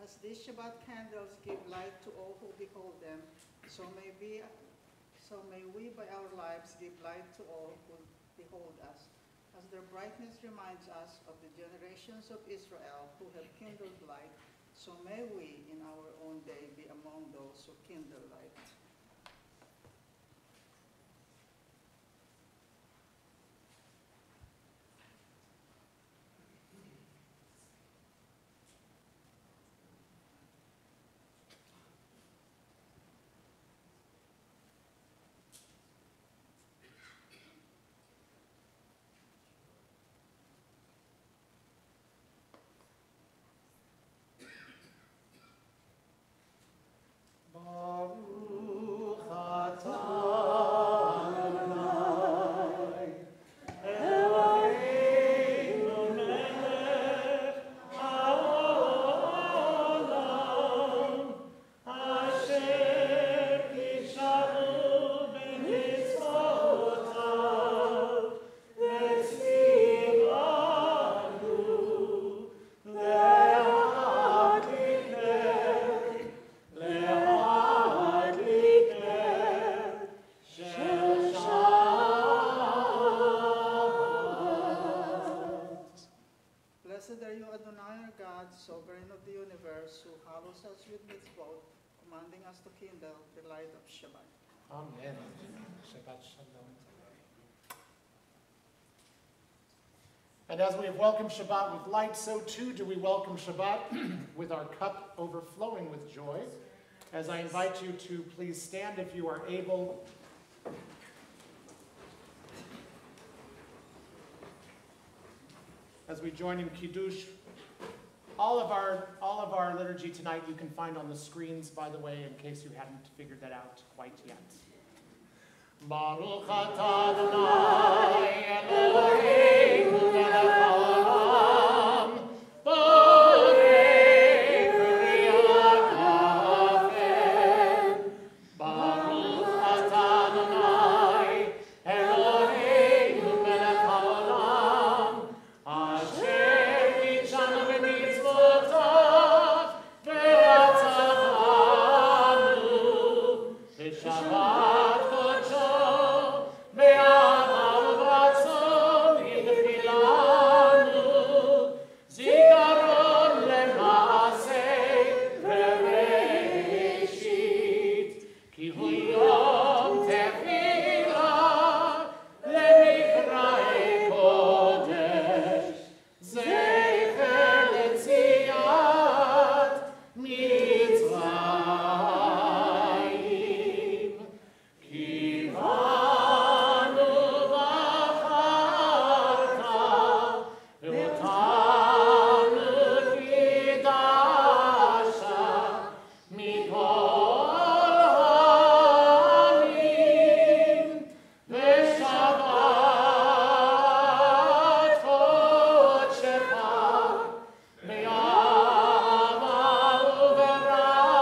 As these Shabbat candles give light to all who behold them, so may we by our lives give light to all who behold us. As their brightness reminds us of the generations of Israel who have kindled light, so may we in our own day be among those who kindle light. Baruch atah Adonai, Eloheinu melech haolam, asher kisharu b'mitzvotav, v'tzivanu Blessed are you, Adonai, our God, sovereign of the universe, who hallows us with mitzvot, commanding us to kindle the light of Shabbat. Amen. Shabbat Shalom. And as we have welcomed Shabbat with light, so too do we welcome Shabbat with our cup overflowing with joy. As I invite you to please stand if you are able. As we join in Kiddush, all of our liturgy tonight you can find on the screens, by the way, in case you hadn't figured that out quite yet. Baruch atah Adonai Eloheinu melech haolam, borei b'riat hafen. Baruch atah Adonai Eloheinu melech haolam, asher kitshanu b'mitzvotav v'atzavanu b'shabbat kodsho be'ahav v'ratzon hinchilanu zikaron lema'aseh v'reishit ki hu yom tefillah lemikra'ei kodesh zecher letziat mitzrayim kivanu v'acharta v'otanu kidasha mikol ha'amim v'shabbat kodshecha be'ahava u'beratzon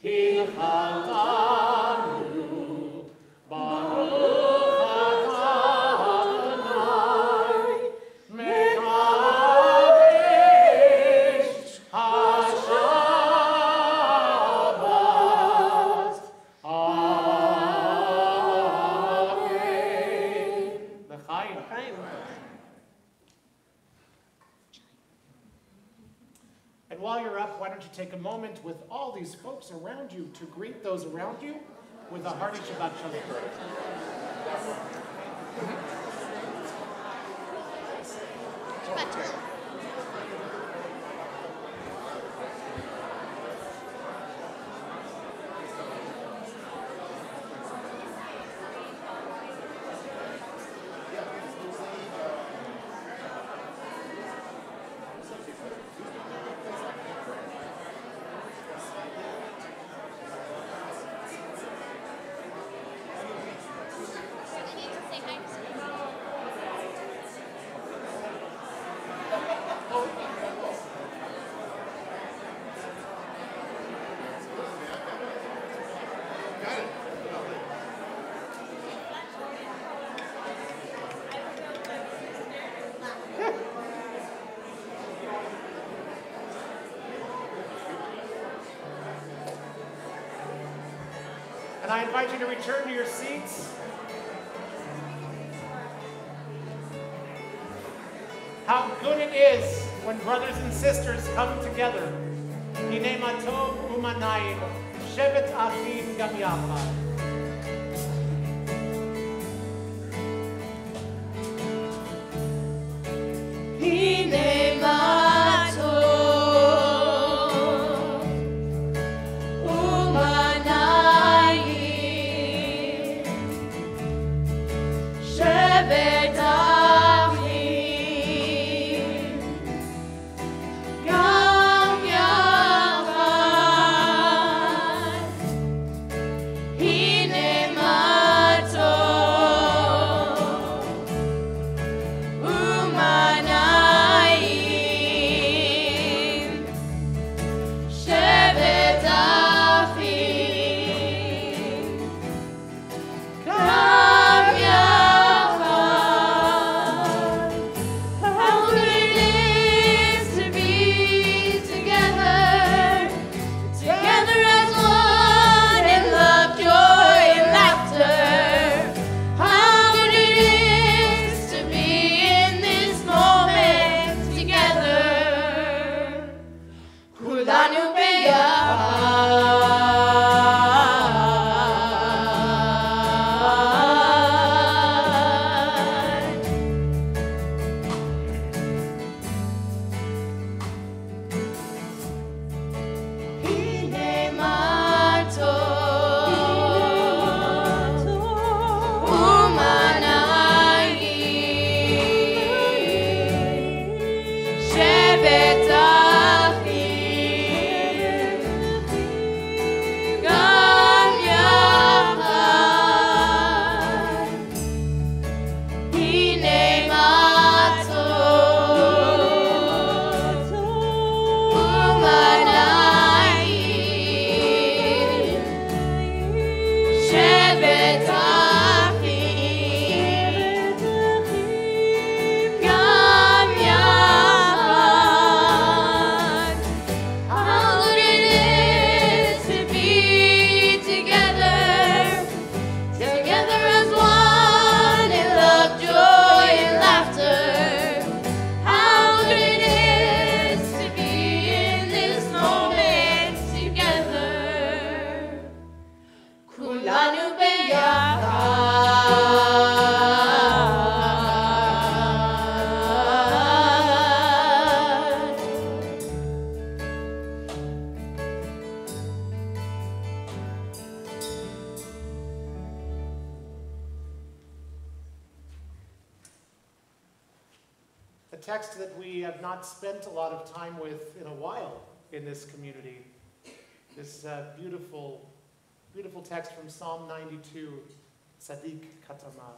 hilchatanu. Baruch atah Adonai mekadesh hashabbat. Amen. L'chaim. And while you're up, why don't you take a moment with all these folks around you to greet those around you with a hearty Shabbat Shalom. Say hi to I invite you to return to your seats. How good it is when brothers and sisters come together. Hine matov umanayim, shevet achim gam yachad. Hine matov umanayim, shevet achim gam yachad. Hine matov umanayim, shevet achim gam yachad. How good it is to be together, together as one in love, joy, and laughter. How good it is to be in this moment together. Kulanu Hine matov umanayim, shevet achim gam yachad. Hine matov umanayim, shevet achim gam yachad. How good it is to be together, together as one in love, joy, and laughter. How good it is to be in this moment together. Kulanu beyachad. A text that we have not spent a lot of time with in a while in this community. This beautiful, beautiful text from Psalm 92, Tzadik Katamav.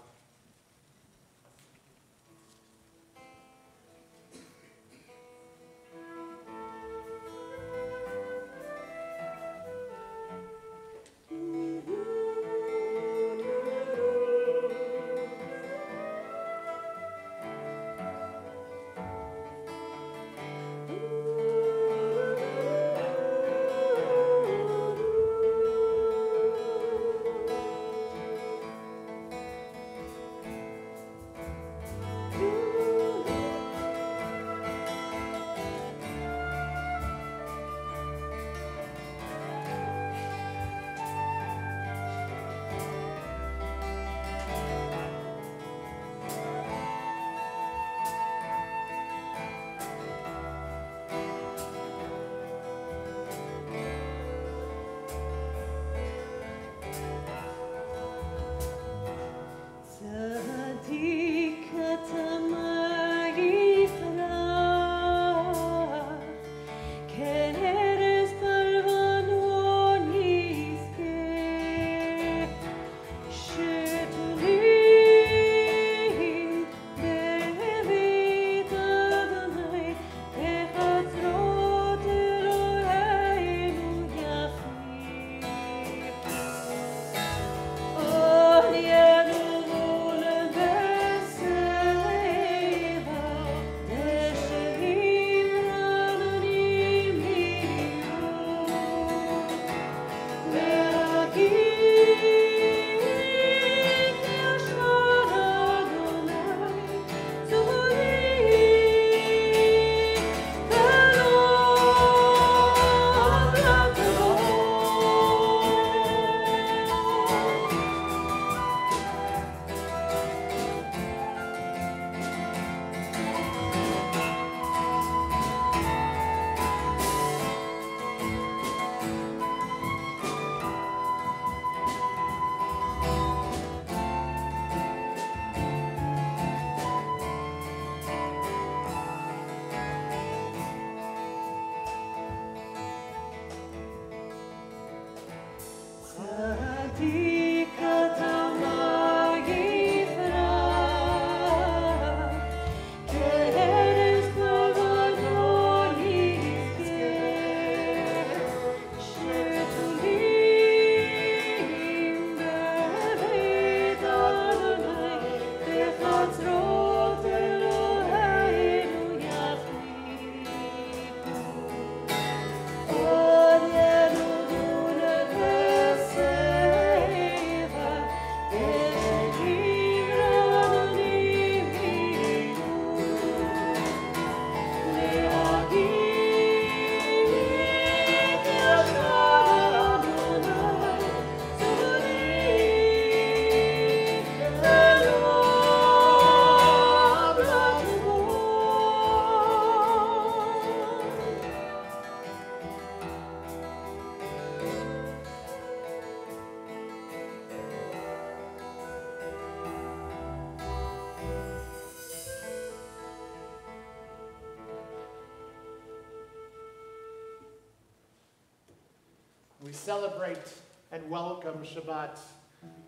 celebrate and welcome Shabbat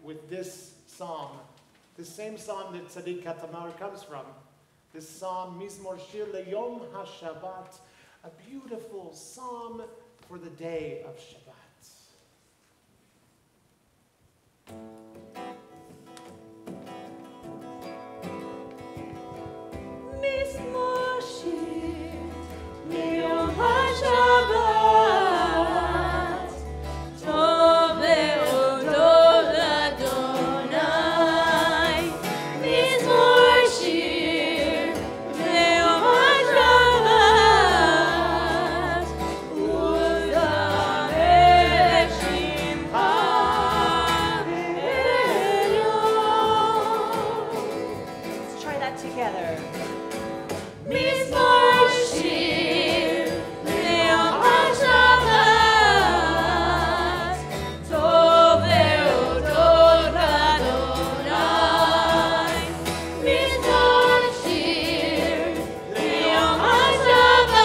with this psalm, this same psalm that Tzadik Katamar comes from, this psalm, Mizmor Shir Leyom HaShabbat, a beautiful psalm for the day of Shabbat. Mizmor Shir Leyom HaShabbat, Tov Le'odot Adonai. Mizmor Shir Leyom HaShabbat, U'zamelech Shimcha Elyon. Let's try that together. Mizmor Shir Le'yom HaShabbat, Tov Le'odot Adonai. Mizmor Shir Le'yom HaShabbat,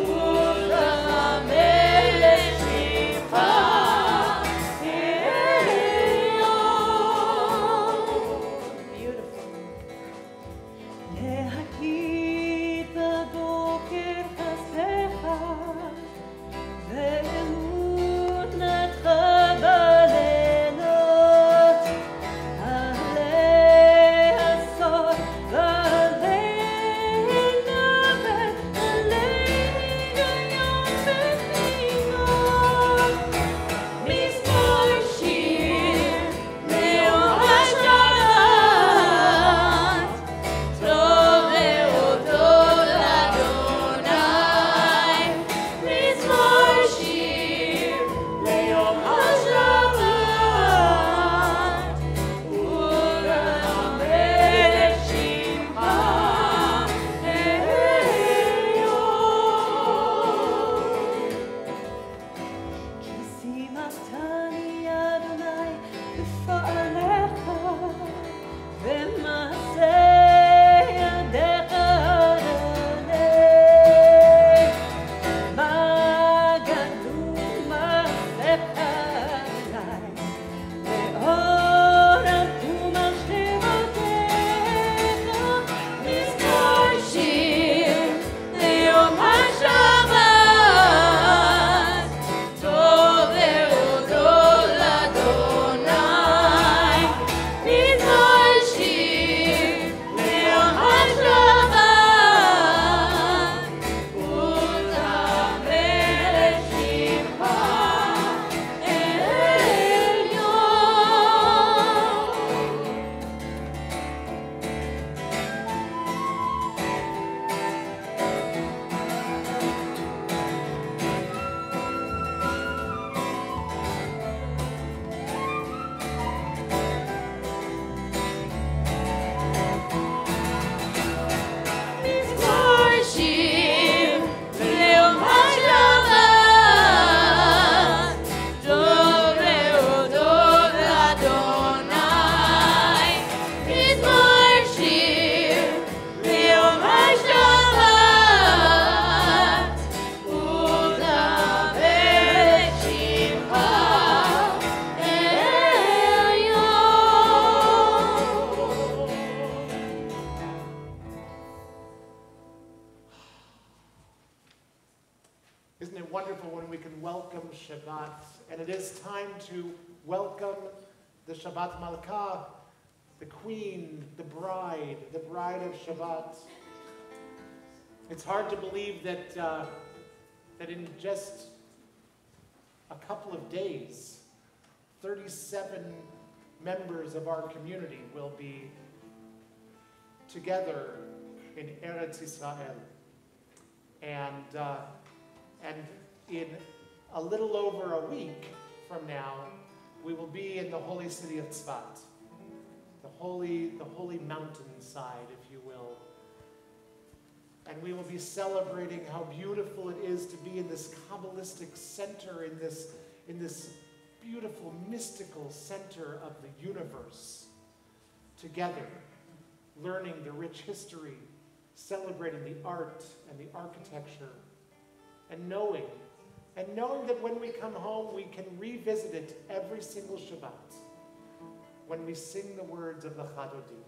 U'zamelech Shimcha Elyon. Beautiful. להגיד בבוקר חסדך ואמונתך בלילות, עלי עשור ועלי נבל, עלי יום וחינוך. מזמור שיר ליום השבת, Tov Le'odot Adonai. Mizmor Shir Le'yom HaShabbat, U'zamelech Shimcha Elyon. כי שימחתני אדוני בפועלך, במעשה ידיך אדוני. מה גדול מעשיך עלי, לאור עמקום מחשבותיך. מזמור שיר ליום השבת, טוב להודות לאדוני. מזמור שיר ליום השבת, וזמרת שמך עליון. מזמור שיר ליום השבת, טוב להודות לאדוני. מזמור שיר ליום השבת, וזמרת שמך עליון. Isn't it wonderful when we can welcome Shabbat? And it is time to welcome the Shabbat Malkah, the queen, the bride of Shabbat. It's hard to believe that that in just a couple of days, 37 members of our community will be together in Eretz Israel. And in a little over a week from now, we will be in the holy city of Tzfat, the holy mountainside, if you will. And we will be celebrating how beautiful it is to be in this Kabbalistic center, in this beautiful mystical center of the universe, together, learning the rich history, celebrating the art and the architecture, and knowing And knowing that when we come home, we can revisit it every single Shabbat when we sing the words of the Chadodi,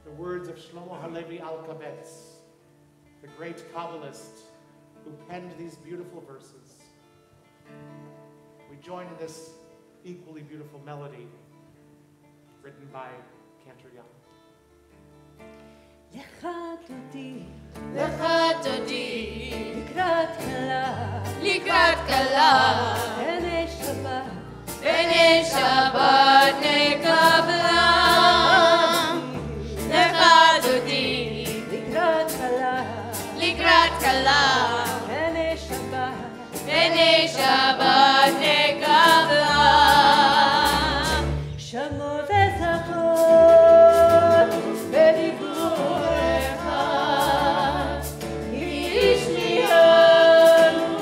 the words of Shlomo Halevi Alkabetz, the great Kabbalist who penned these beautiful verses. We join in this equally beautiful melody written by Cantor Young. לך תודי, לקראת כלה, פני שבת נקבלה. לך תודי, לקראת כלה, פני שבת נקבלה. שמור וזכור בדיבורך, כי השמיענו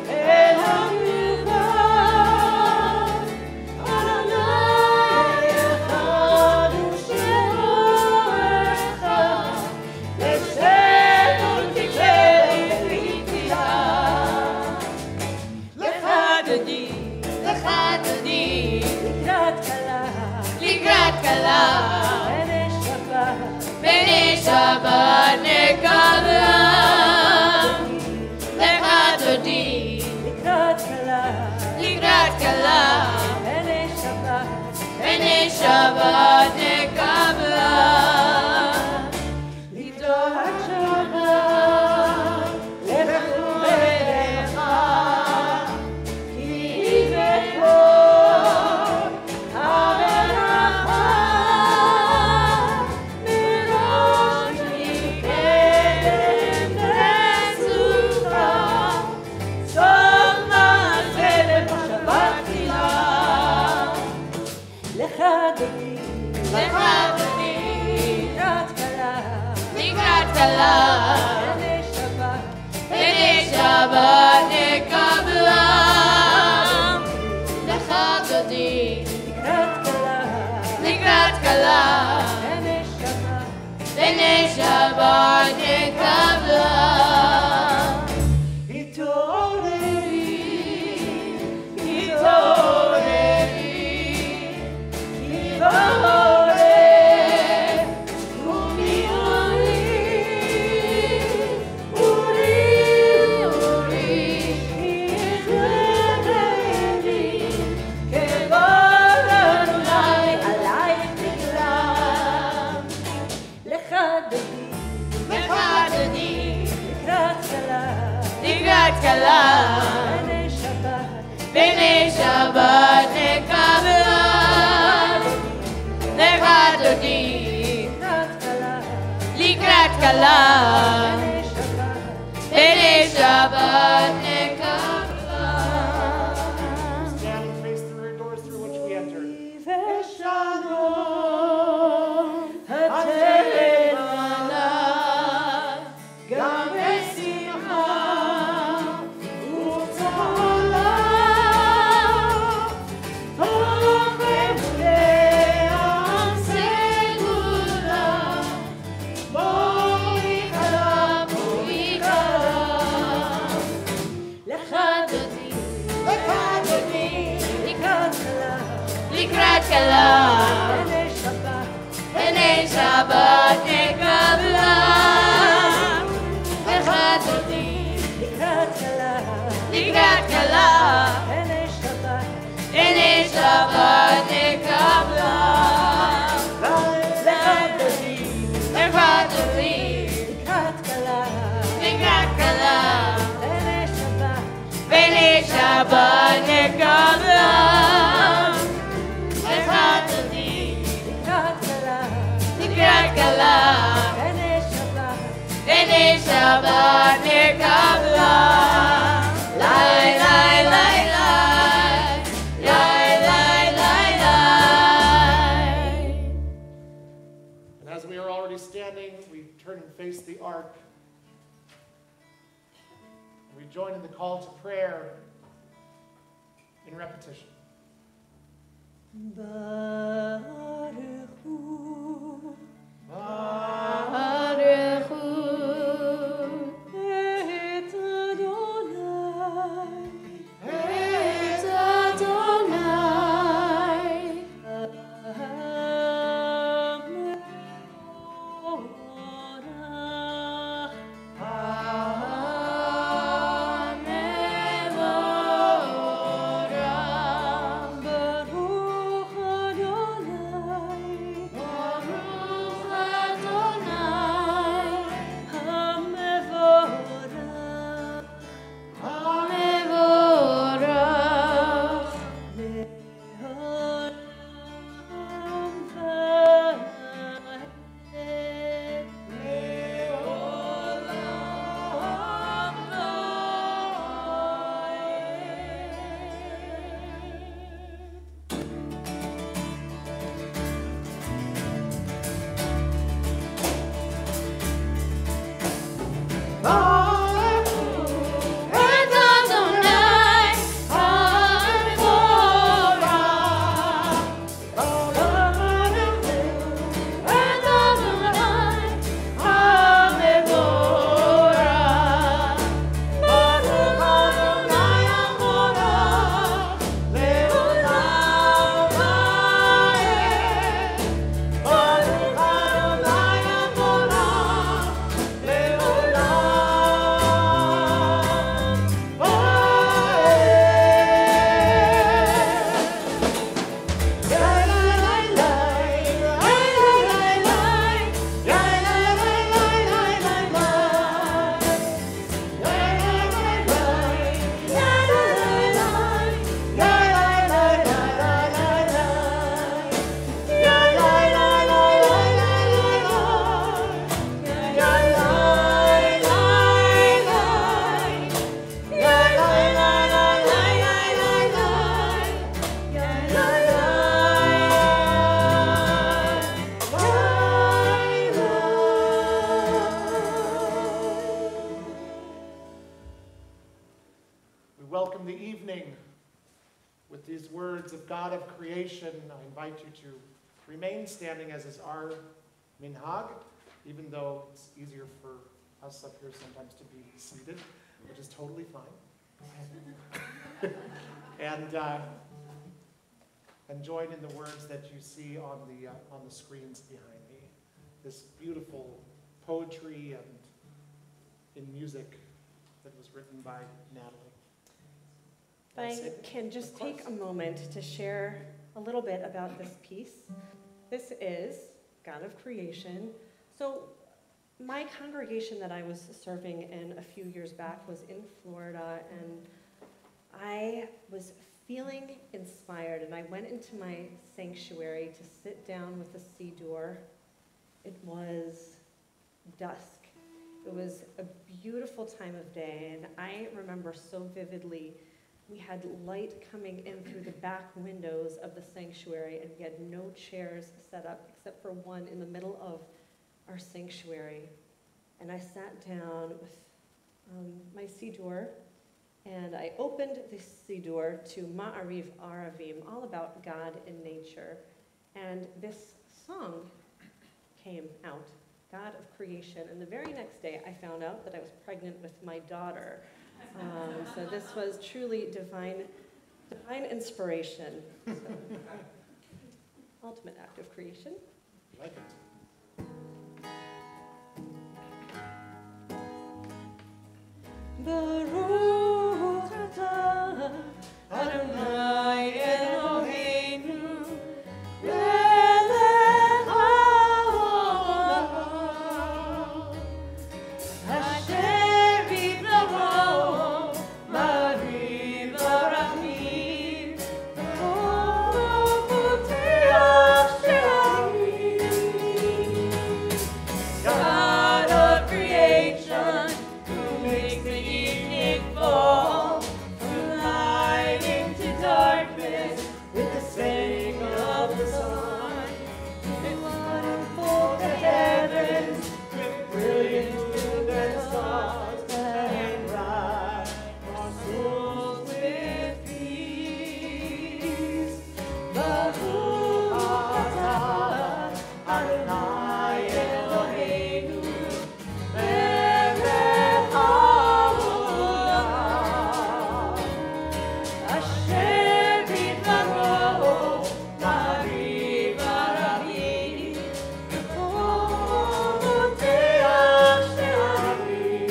אל המדבר. אדוני אחד ושמורך, לשמור תקראי תפילה. לך תודי, לקראת כלה, פני שבת נקבלה. לך תודי, לקראת כלה, פני שבת נקבלה. לקראת שבת לחובך, כי בכל הברכה מראש מקדם בסוכה, סוף מעשה למחשבה תחילה. לך תודי, לקראת כלה, פני שבת נקבלה. לך תודי, לקראת כלה, פני שבת נקבלה. לקראת כלה, פני שבת נקבלה. לך תודי, לקראת כלה, פני שבת נקבלה. Stand and face through your doors through which we enter. ושלום התלבנה, גם בשמחה ובצהלה, טוב ומולח סגולה, בואי חלב, בואי חלב. לך תודי, לקראת כלה, פני שבת נקבלה. לך תודי, לקראת כלה, פני שבת נקבלה. לך תודי, לקראת כלה, פני שבת נקבלה. לך תודי, לקראת כלה, פני שבת נקבלה. לי, לי, לי, לי, לי, לי, לי, לי. And as we are already standing, we turn and face the ark. We join in the call to prayer in repetition. Baruch Hu, Baruch hu, et Adonai, the evening with these words of God of creation, I invite you to remain standing as is our minhag, even though it's easier for us up here sometimes to be seated, which is totally fine. And join in the words that you see on the screens behind me. This beautiful poetry and in music that was written by Natalie. I can just take a moment to share a little bit about this piece. This is God of Creation. So my congregation that I was serving in a few years back was in Florida, and I was feeling inspired, and I went into my sanctuary to sit down with the Siddur. It was dusk. It was a beautiful time of day, and I remember so vividly we had light coming in through the back windows of the sanctuary, and we had no chairs set up except for one in the middle of our sanctuary. And I sat down with my Siddur, and I opened the Siddur to Ma'ariv Aravim, all about God and nature. And this song came out, God of Creation. And the very next day, I found out that I was pregnant with my daughter. So this was truly divine inspiration. So, ultimate act of creation. Like it. Baruch atah Adonai Eloheinu melech haolam asher bidbaro ma'ariv arachim b'chol putiach she'arim. God of creation, who makes the evening fall from light into darkness with the setting of the sun, and unfold the heavens with brilliant moon and stars, and wrap our souls with peace. Baruch atah Adonai Eloheinu melech haolam asher bidbaro ma'ariv arachim b'chol putiach she'arim.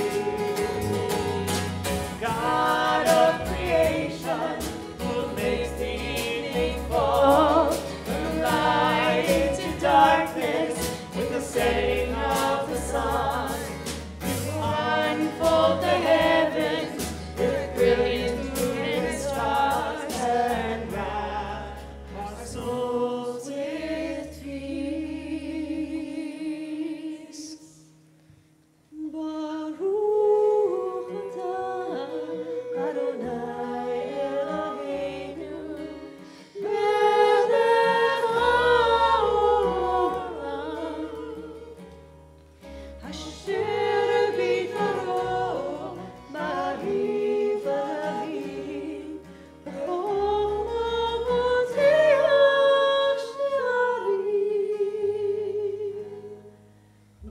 God of creation, who makes the evening fall from light into darkness with the setting of the sun. You unfold the heavens with brilliant moon and stars, and wrap our souls with peace. Baruch atah Adonai Eloheinu melech haolam asher bidbaro ma'ariv arachim b'chol putiach she'arim.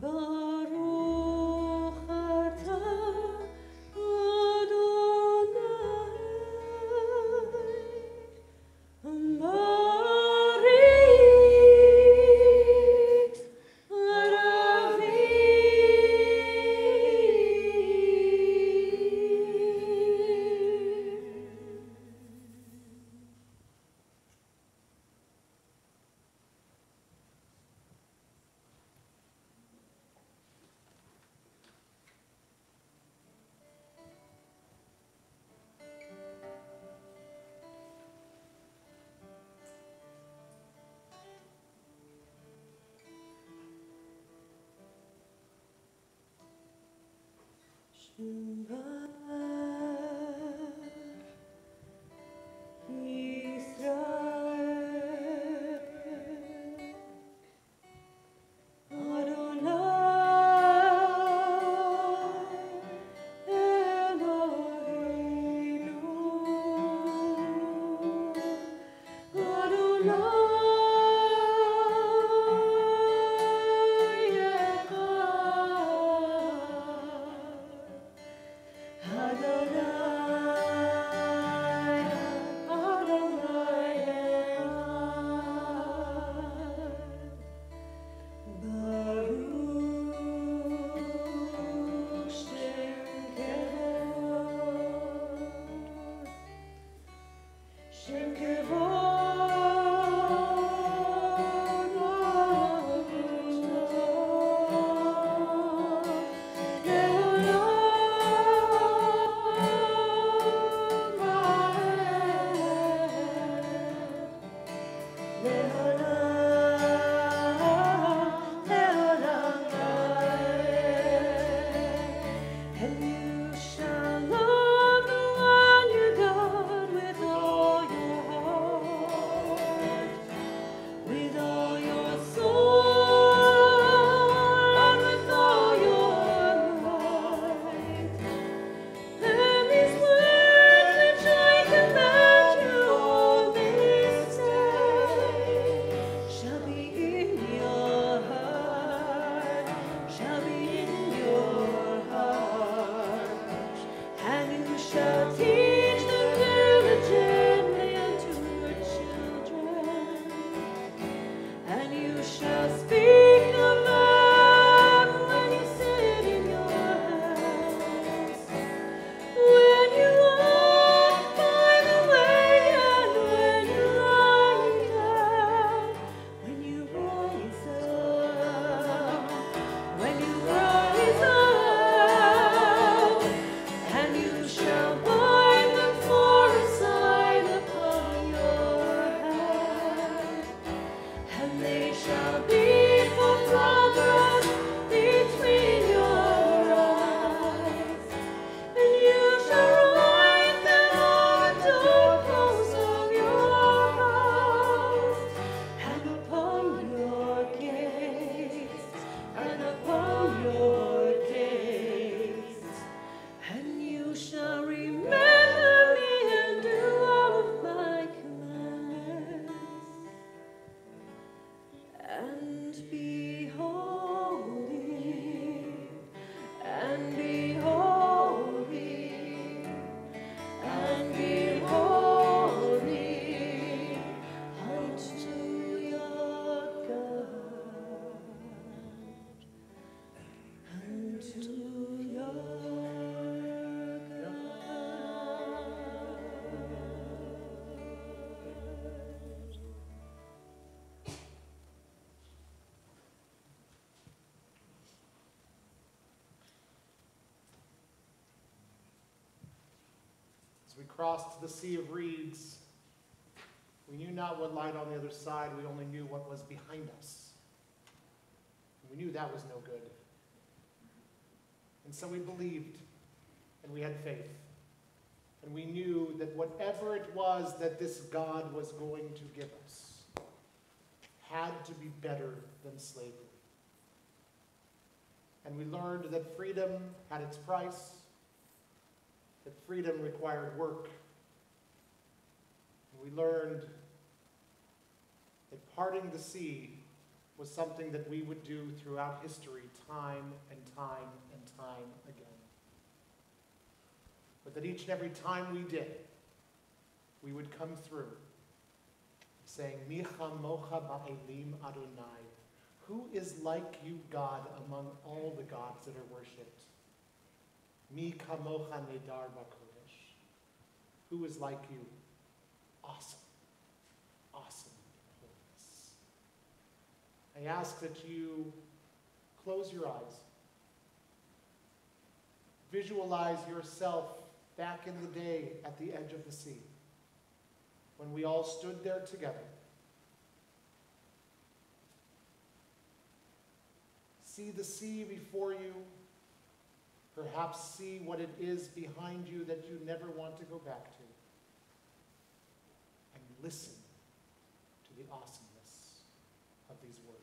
Baruch atah Adonai ma'ariv Adonai Eloheinu As we crossed the sea of reeds, we knew not what lied on the other side, we only knew what was behind us. And we knew that was no good. And so we believed, and we had faith. And we knew that whatever it was that this God was going to give us had to be better than slavery. And we learned that freedom had its price, that freedom required work. And we learned that parting the sea was something that we would do throughout history, time and time and time again. But that each and every time we did, we would come through saying, Micha mocha ba'elim Adonai. Who is like you, God, among all the gods that are worshipped? Mi kamocha nedar b'kodesh. Who is like you? Awesome. Awesome in holiness. I ask that you close your eyes. Visualize yourself back in the day at the edge of the sea, when we all stood there together. See the sea before you. Perhaps see what it is behind you that you never want to go back to. And listen to the awesomeness of these words.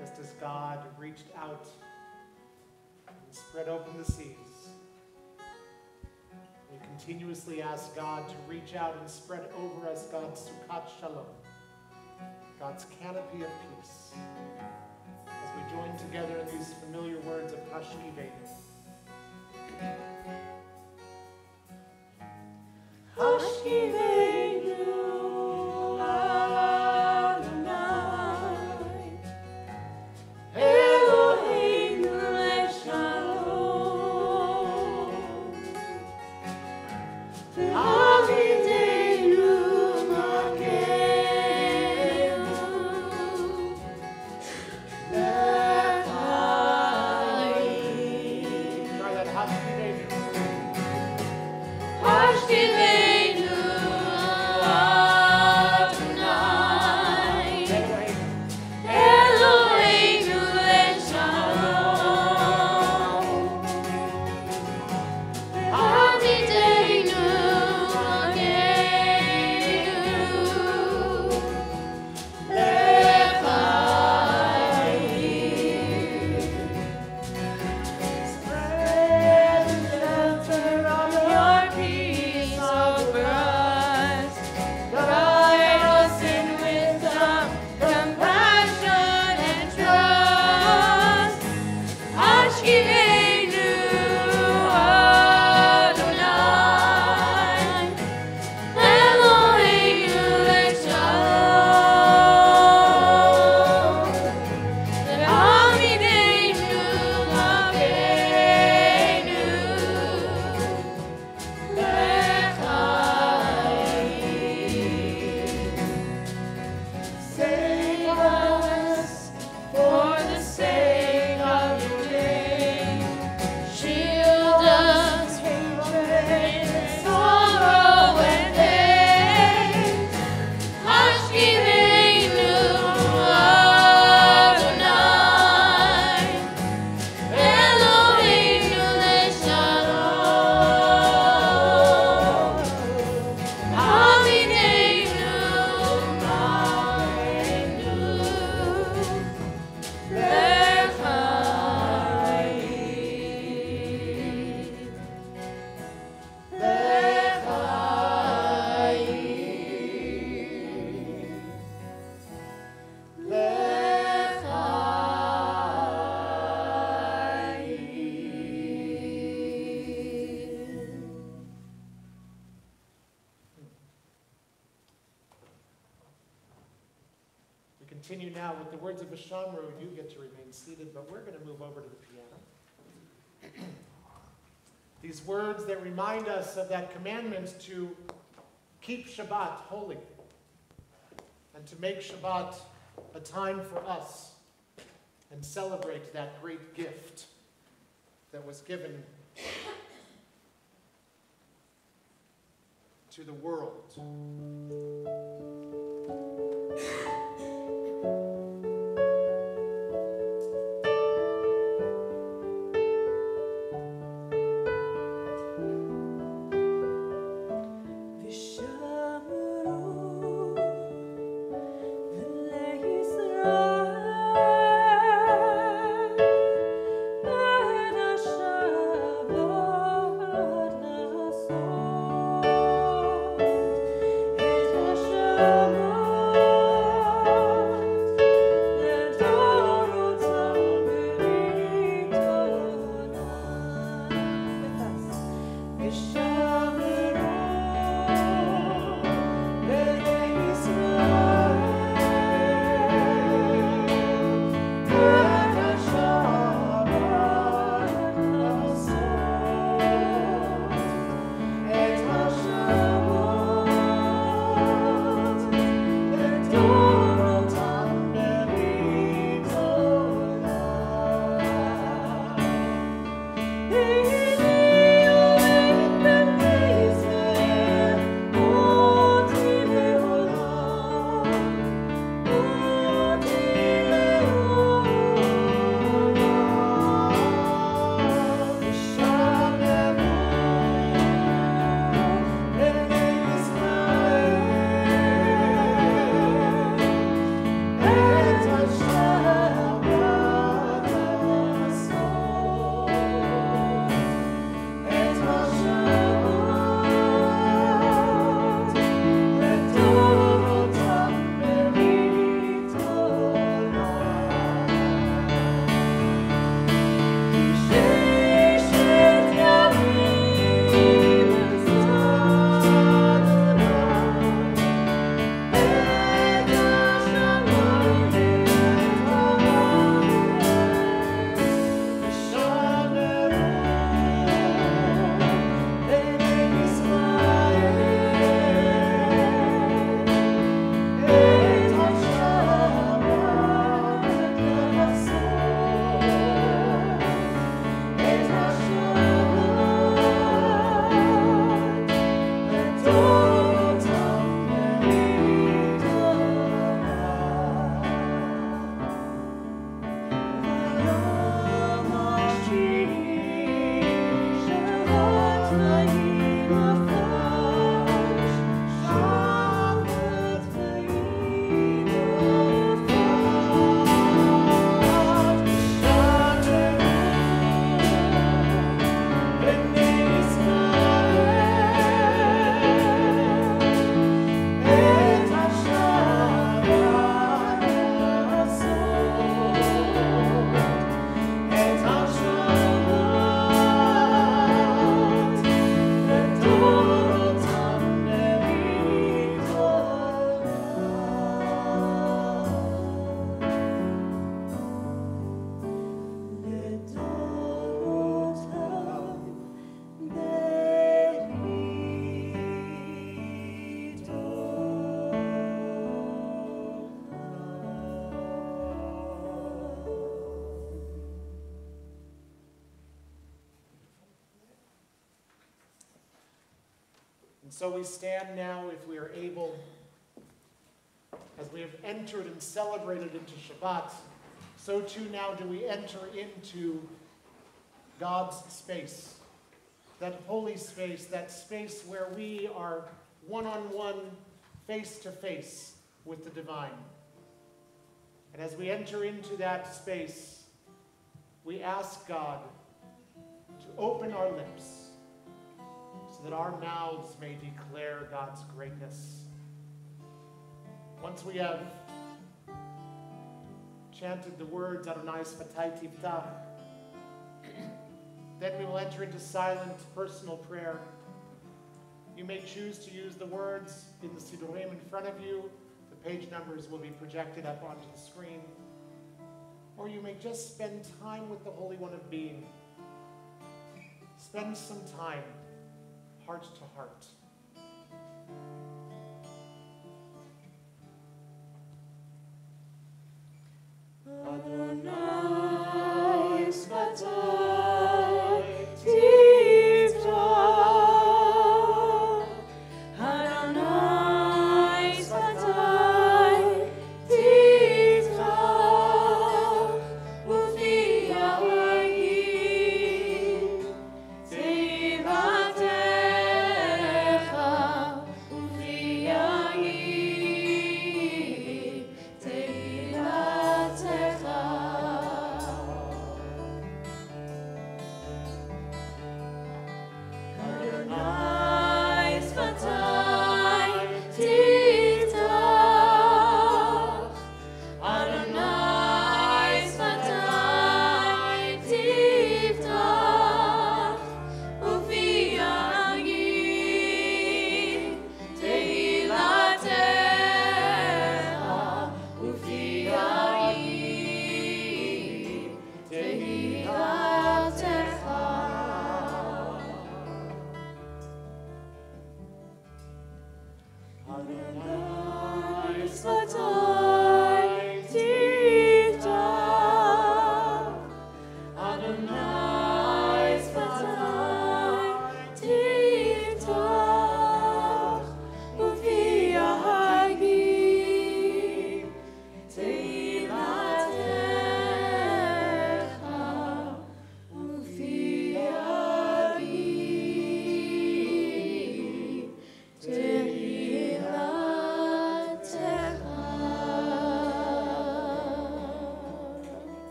Just as God reached out and spread open the seas, we continuously ask God to reach out and spread over us God's Sukkot Shalom, God's canopy of peace, as we join together in these familiar words of Hashivenu. Hashivenu Adonai, Eloheinu leShalom, Avidenu Malkeinu L'chaim. Try that Hashivenu. save us for the sake of your name. Shield us from hatred, sorrow, and pain. Hush, Givenu Adonai, Eloheinu leShalom. Avineinu Malkeinu We continue now with the words of Bishamru. You get to remain seated, but we're going to move over to the piano. These words that remind us of that commandment to keep Shabbat holy and to make Shabbat a time for us and celebrate that great gift that was given to the world. Shalom. And so we stand now, if we are able, as we have entered and celebrated into Shabbat, so too now do we enter into God's space, that holy space, that space where we are one-on-one, face-to-face with the divine. And as we enter into that space, we ask God to open our lips so that our mouths may declare God's greatness. Once we have chanted the words Adonai Sfatai Tiftach, then we will enter into silent, personal prayer. You may choose to use the words in the Sidurim in front of you. The page numbers will be projected up onto the screen. Or you may just spend time with the Holy One of Being. Spend some time, heart to heart. Adonai Sfatai Tiftach, Adonai Sfatai Tiftach, Ufi Yahagim Tivatecha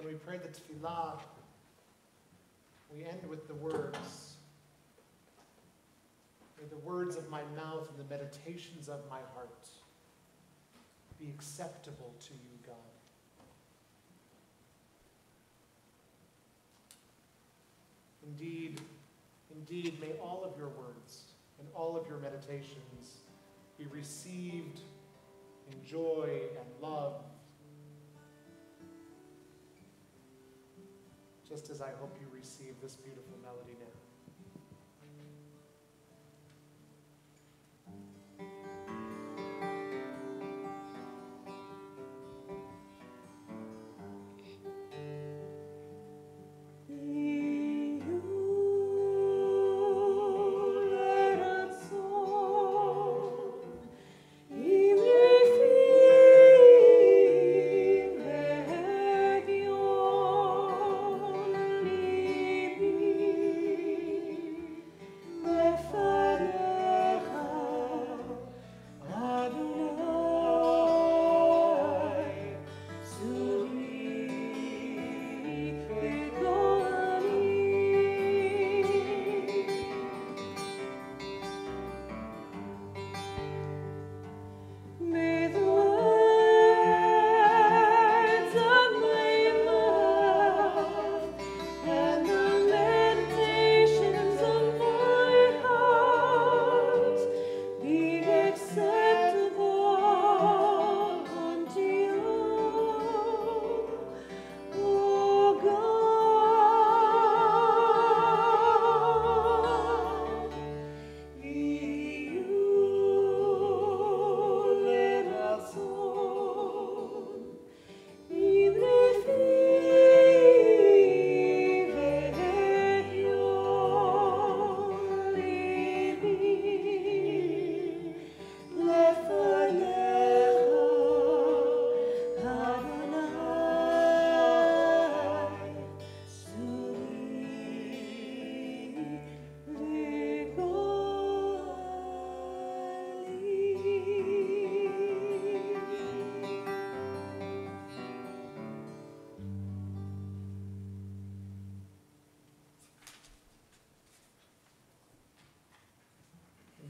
when we pray the tefillah, we end with the words, "May the words of my mouth and the meditations of my heart be acceptable to you, God." Indeed, indeed, may all of your words and all of your meditations be received in joy and love, just as I hope you receive this beautiful melody now.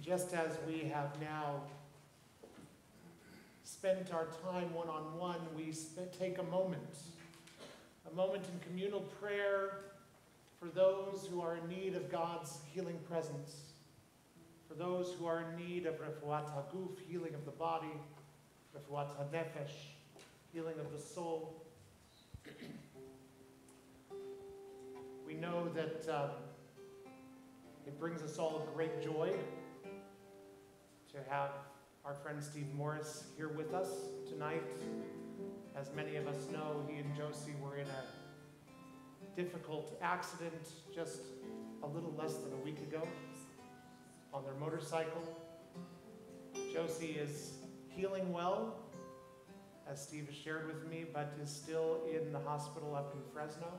Just as we have now spent our time one-on-one, we take a moment in communal prayer for those who are in need of God's healing presence, for those who are in need of refuat haguf, healing of the body, refuat hanefesh, healing of the soul. We know that it brings us all great joy to have our friend Steve Morris here with us tonight. As many of us know, he and Josie were in a difficult accident just a little less than a week ago on their motorcycle. Josie is healing well, as Steve has shared with me, but is still in the hospital up in Fresno.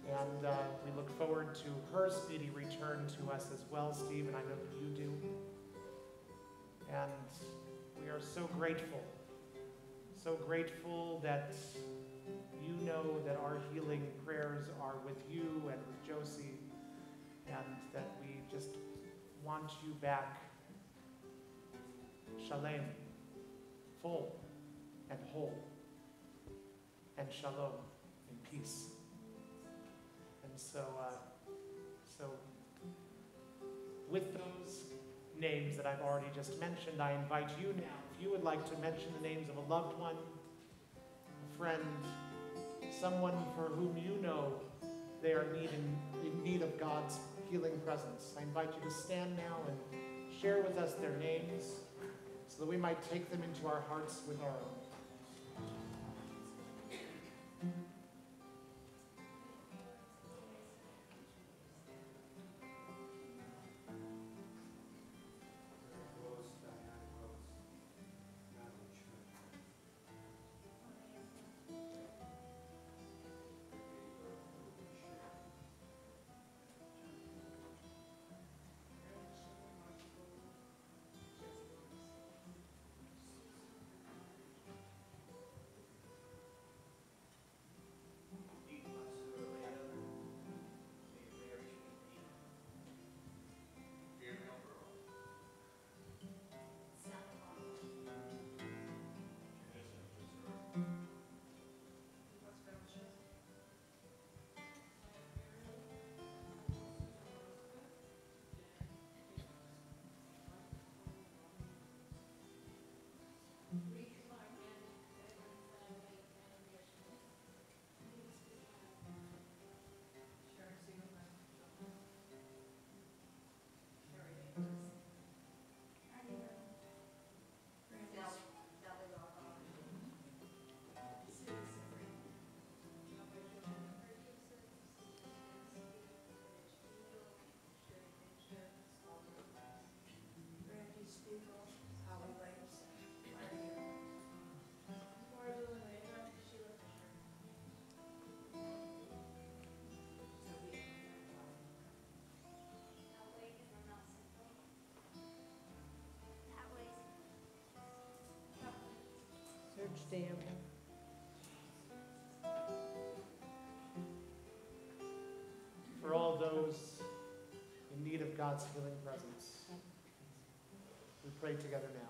And we look forward to her speedy return to us as well, Steve, and I know that you do. And we are so grateful that you know that our healing prayers are with you and with Josie, and that we just want you back shalem, full and whole, and shalom, in peace. And so with those names that I've already just mentioned, I invite you now, if you would like to mention the names of a loved one, a friend, someone for whom you know they are in need of God's healing presence. I invite you to stand now and share with us their names so that we might take them into our hearts with our own. stand. For all those in need of God's healing presence, we pray together now.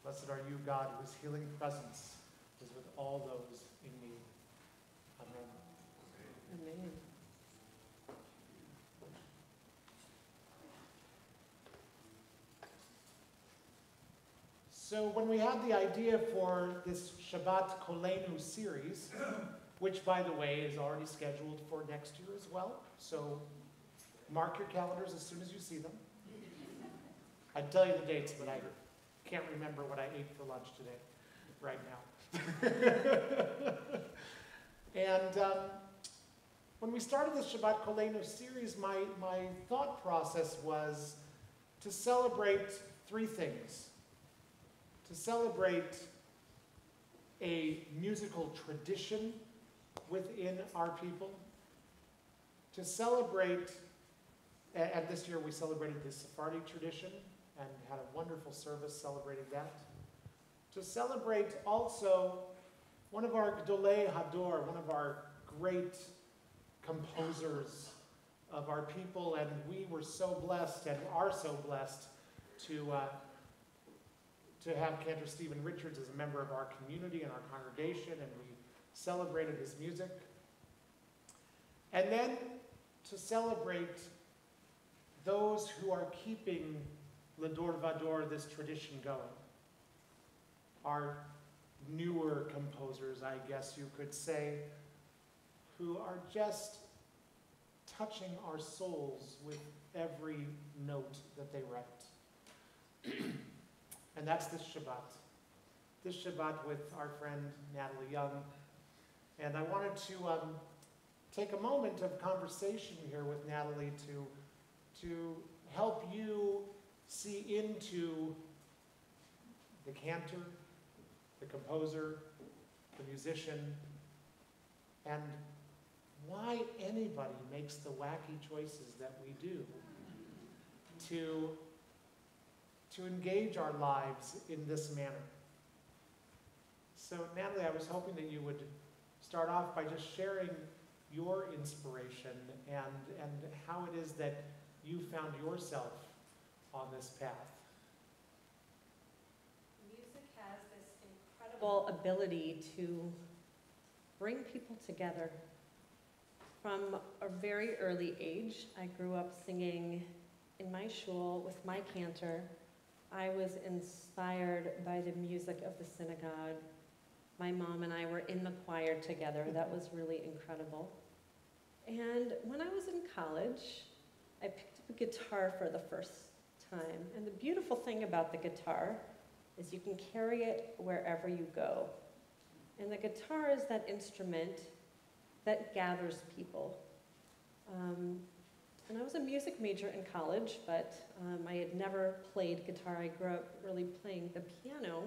Blessed are you, God, whose healing presence is with all those in need. Amen. Amen. So when we had the idea for this Shabbat Kolenu series, which, by the way, is already scheduled for next year as well, so mark your calendars as soon as you see them. I'd tell you the dates, but I can't remember what I ate for lunch today, right now. And when we started this Shabbat Kolenu series, my thought process was to celebrate three things. To celebrate a musical tradition within our people. To celebrate, and this year we celebrated the Sephardi tradition and had a wonderful service celebrating that. To celebrate also one of our Gdolei Hador, one of our great composers of our people, and we were so blessed and are so blessed to have Cantor Stephen Richards as a member of our community and our congregation, and we celebrated his music. And then to celebrate those who are keeping L'Dor Vador, this tradition going. Our newer composers, I guess you could say, who are just touching our souls with every note that they write. And that's this Shabbat. This Shabbat with our friend Natalie Young. And I wanted to take a moment of conversation here with Natalie to help you see into the cantor, the composer, the musician, and why anybody makes the wacky choices that we do to engage our lives in this manner. So Natalie, I was hoping that you would start off by just sharing your inspiration and how it is that you found yourself on this path. Music has this incredible ability to bring people together. From a very early age, I grew up singing in my shul with my cantor. I was inspired by the music of the synagogue. My mom and I were in the choir together. That was really incredible. And when I was in college, I picked up a guitar for the first time. And the beautiful thing about the guitar is you can carry it wherever you go. And the guitar is that instrument that gathers people. And I was a music major in college, but I had never played guitar. I grew up really playing the piano.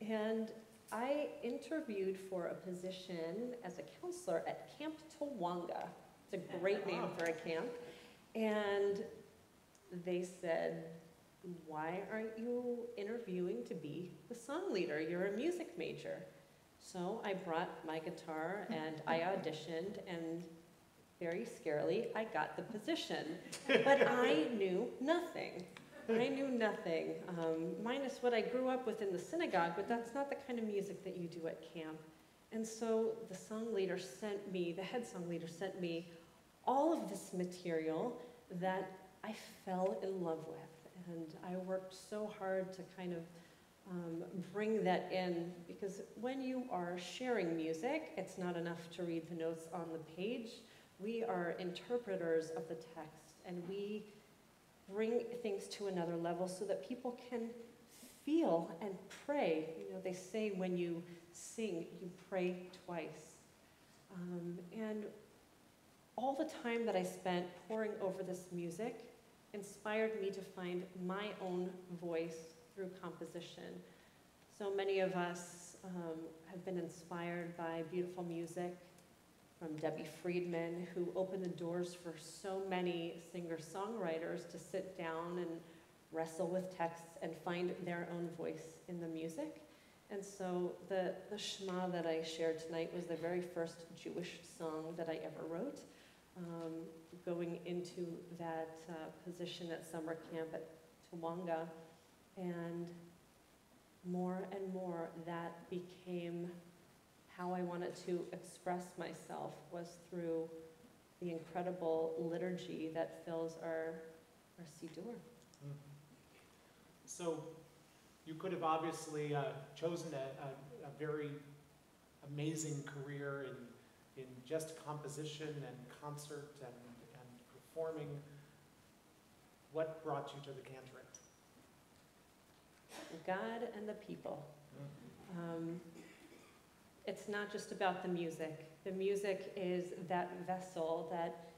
And I interviewed for a position as a counselor at Camp Tawanga. It's a great name for a camp. And they said, "Why aren't you interviewing to be the song leader? You're a music major." So I brought my guitar and I auditioned, and very scarily, I got the position. But I knew nothing. I knew nothing, minus what I grew up with in the synagogue, but that's not the kind of music that you do at camp. And so the song leader sent me, the head song leader sent me all of this material that I fell in love with. And I worked so hard to kind of bring that in, because when you are sharing music, it's not enough to read the notes on the page. We are interpreters of the text, and we bring things to another level so that people can feel and pray. You know, they say when you sing, you pray twice. And all the time that I spent poring over this music inspired me to find my own voice through composition. So many of us have been inspired by beautiful music from Debbie Friedman, who opened the doors for so many singer-songwriters to sit down and wrestle with texts and find their own voice in the music. And so the Shema that I shared tonight was the very first Jewish song that I ever wrote, going into that position at summer camp at Tawanga. And more that became how I wanted to express myself, was through the incredible liturgy that fills our Siddur. So you could have obviously chosen a very amazing career in just composition and concert and performing. What brought you to the cantorate? God and the people. It's not just about the music. The music is that vessel that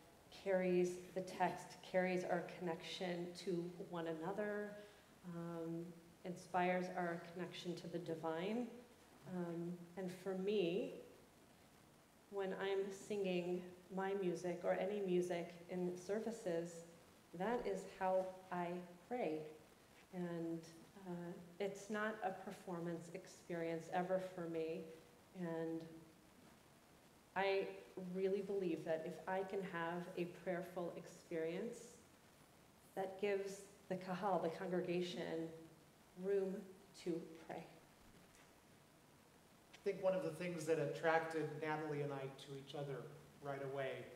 carries the text, carries our connection to one another, inspires our connection to the divine. And for me, when I'm singing my music or any music in services, that is how I pray. And it's not a performance experience ever for me. And I really believe that if I can have a prayerful experience, that gives the kahal, the congregation, room to pray. I think one of the things that attracted Natalie and I to each other right away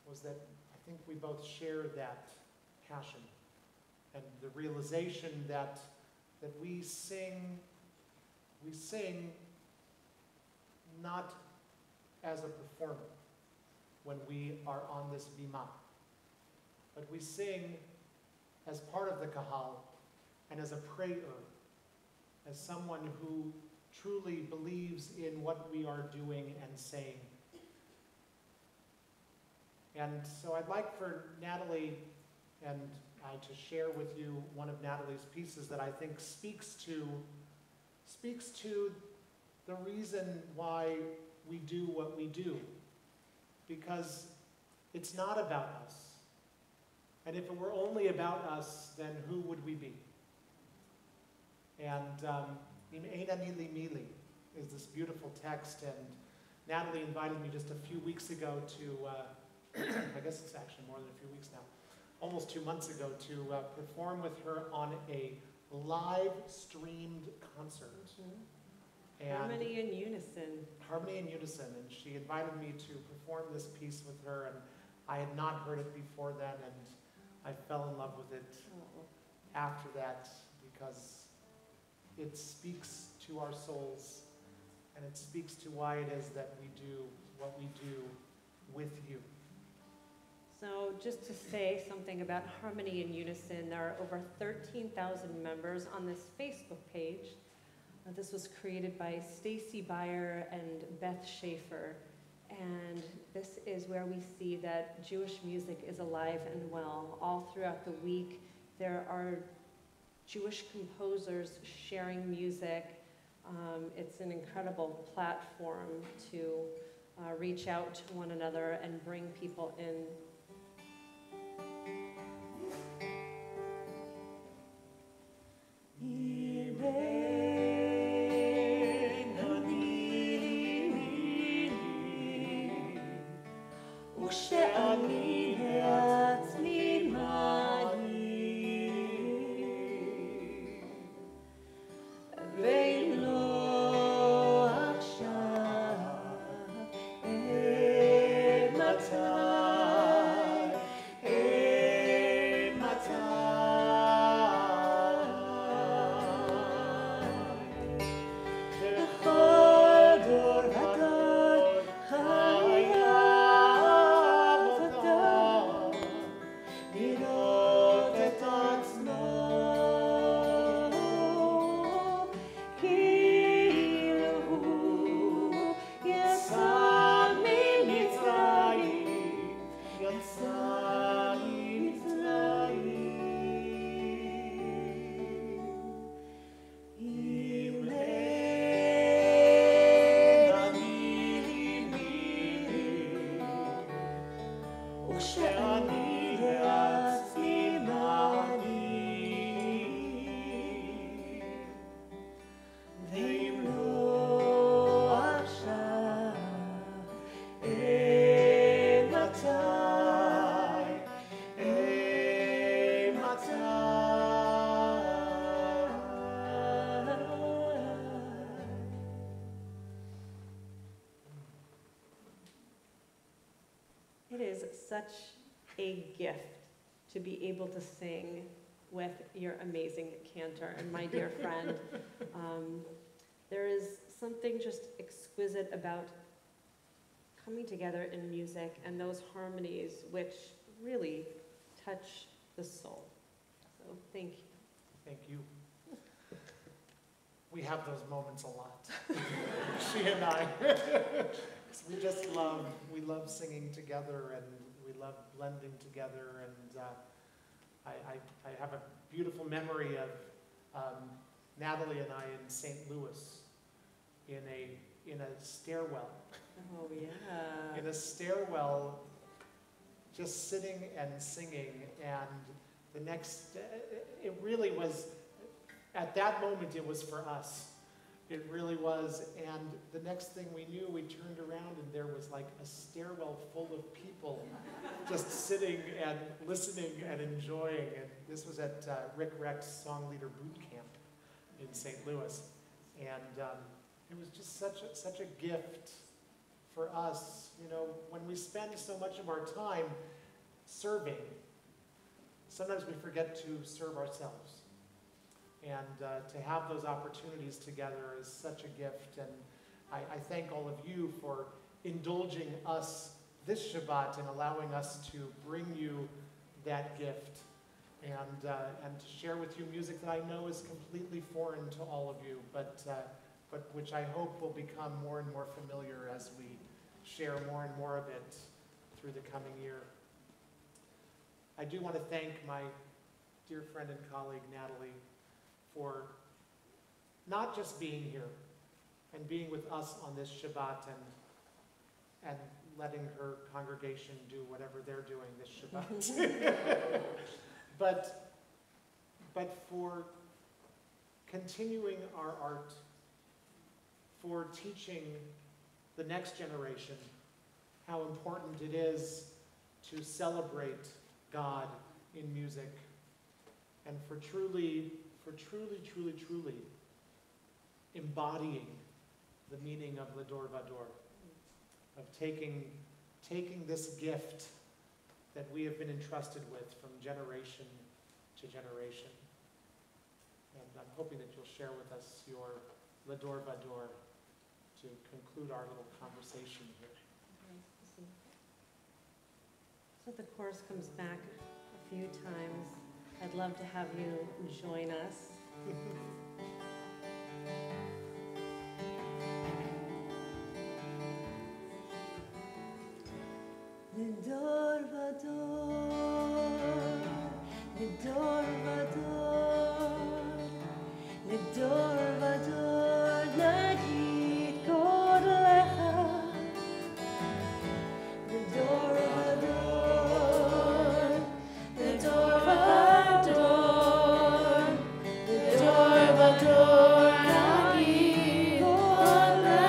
was that I think we both shared that passion and the realization that we sing not as a performer when we are on this bima, but we sing as part of the kahal and as a prayer, as someone who truly believes in what we are doing and saying. And so I'd like for Natalie and I to share with you one of Natalie's pieces that I think speaks to the reason why we do what we do. Because it's not about us. And if it were only about us, then who would we be? And Im'ena Mili Mili is this beautiful text, and Natalie invited me just a few weeks ago to, I guess it's actually more than a few weeks now, almost 2 months ago, to perform with her on a live streamed concert. And Harmony in Unison. Harmony in Unison, and she invited me to perform this piece with her, and I had not heard it before then, and I fell in love with it after that, because it speaks to our souls, and it speaks to why it is that we do what we do with you. So just to say something about Harmony in Unison, there are over 13,000 members on this Facebook page. This was created by Stacy Beyer and Beth Schaefer. And this is where we see that Jewish music is alive and well. All throughout the week, there are Jewish composers sharing music. It's an incredible platform to reach out to one another and bring people in. It is such a gift to be able to sing with your amazing cantor and my dear friend. There is something just exquisite about coming together in music and those harmonies which really touch the soul. So thank you. Thank you. We have those moments a lot, she and I. We just we love singing together, and we love blending together, and I have a beautiful memory of Natalie and I in St. Louis in a stairwell. Oh, yeah. In a stairwell, just sitting and singing, and the next, it really was, at that moment it was for us. It really was, and the next thing we knew, we turned around and there was like a stairwell full of people just sitting and listening and enjoying. And this was at Rick Reck's Song Leader Boot Camp in St. Louis. And it was just such a gift for us. You know, when we spend so much of our time serving, sometimes we forget to serve ourselves. And to have those opportunities together is such a gift. And I thank all of you for indulging us this Shabbat and allowing us to bring you that gift and to share with you music that I know is completely foreign to all of you, but which I hope will become more and more familiar as we share more and more of it through the coming year. I do want to thank my dear friend and colleague, Natalie, for not just being here and being with us on this Shabbat and letting her congregation do whatever they're doing this Shabbat, but for continuing our art, for teaching the next generation how important it is to celebrate God in music, and for truly embodying the meaning of Lador Vador, of taking this gift that we have been entrusted with from generation to generation. And I'm hoping that you'll share with us your Lador Vador to conclude our little conversation here. So the chorus comes back a few times. I'd love to have you join us. לדור ודור, לדור ודור, לדור ודור נגיד קוד לך, לדור ודור, לדור ודור, לדור ודור נגיד קוד לך.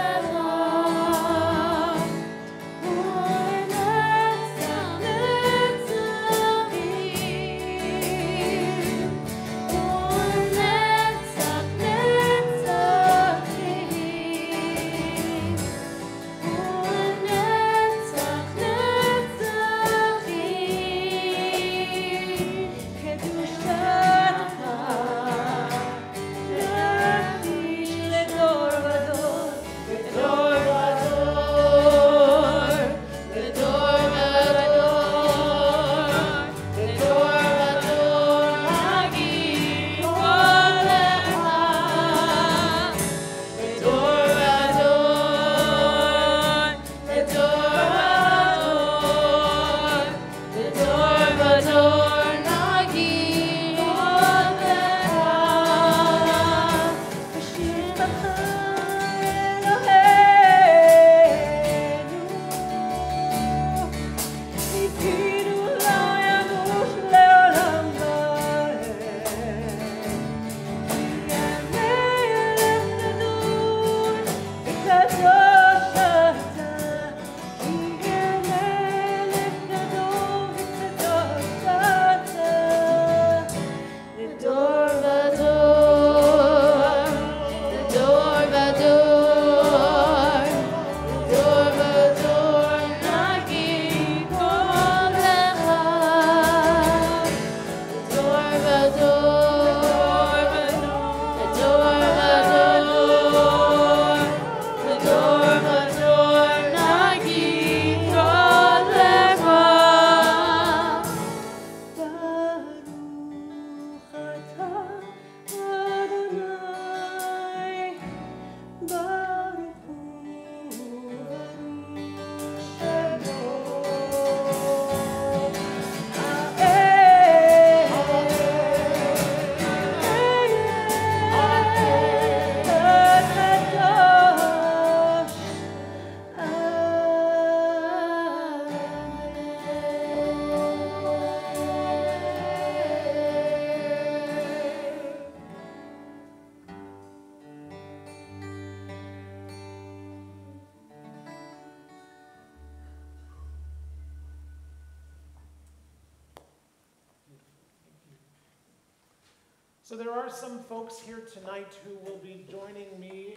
So there are some folks here tonight who will be joining me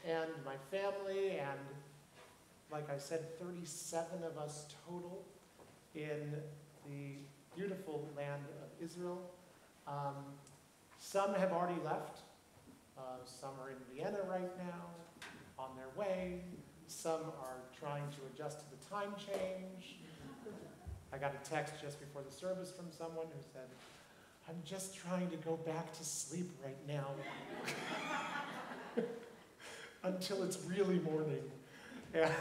and my family, and like I said, 37 of us total in the beautiful land of Israel. Some have already left. Some are in Vienna right now, on their way. Some are trying to adjust to the time change. I got a text just before the service from someone who said, "I'm just trying to go back to sleep right now until it's really morning." Yeah.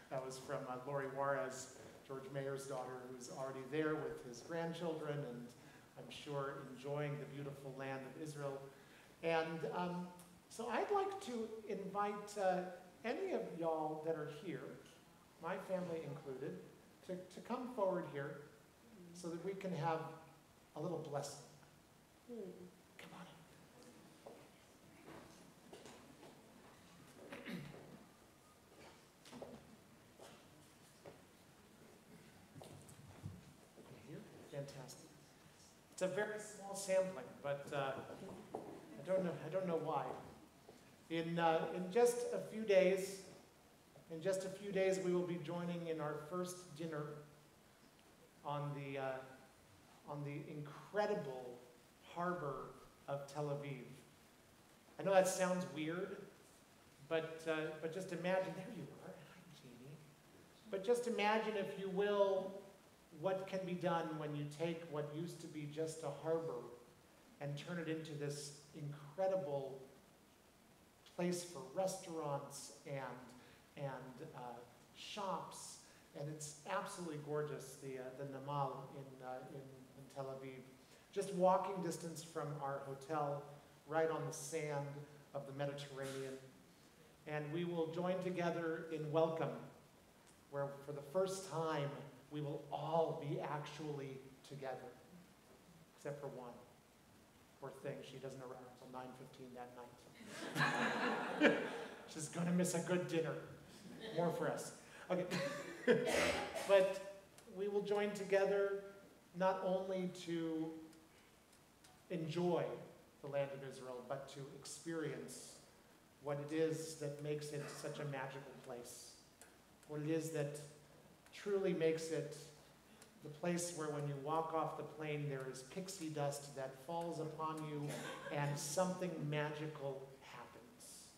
That was from Lori Juarez, George Mayor's daughter, who's already there with his grandchildren and I'm sure enjoying the beautiful land of Israel. And so I'd like to invite any of y'all that are here, my family included, to come forward here so that we can have a little blessing. Come on in. Here? Fantastic. It's a very small sampling, but I don't know why. In just a few days, we will be joining in our first dinner on the incredible harbor of Tel Aviv. I know that sounds weird, but just imagine, there you are, hi Jeannie. But just imagine, if you will, what can be done when you take what used to be just a harbor and turn it into this incredible place for restaurants and shops, and it's absolutely gorgeous, the Namal in Tel Aviv. Just walking distance from our hotel, right on the sand of the Mediterranean. And we will join together in welcome, where for the first time, we will all be actually together, except for one. Poor thing, she doesn't arrive until 9:15 that night. She's gonna miss a good dinner. More for us. Okay. But we will join together not only to enjoy the land of Israel, but to experience what it is that makes it such a magical place. What it is that truly makes it the place where when you walk off the plane, there is pixie dust that falls upon you and something magical happens.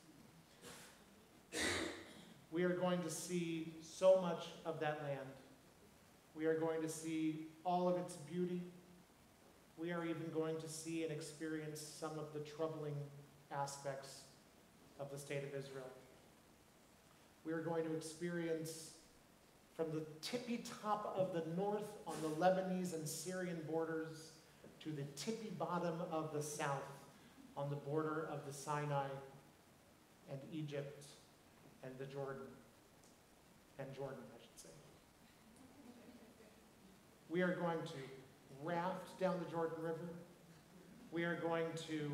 We are going to see so much of that land. We are going to see all of its beauty. We are even going to see and experience some of the troubling aspects of the state of Israel. We are going to experience from the tippy top of the north on the Lebanese and Syrian borders to the tippy bottom of the south on the border of the Sinai and Egypt and the Jordan, I should say. We are going to raft down the Jordan River. We are going to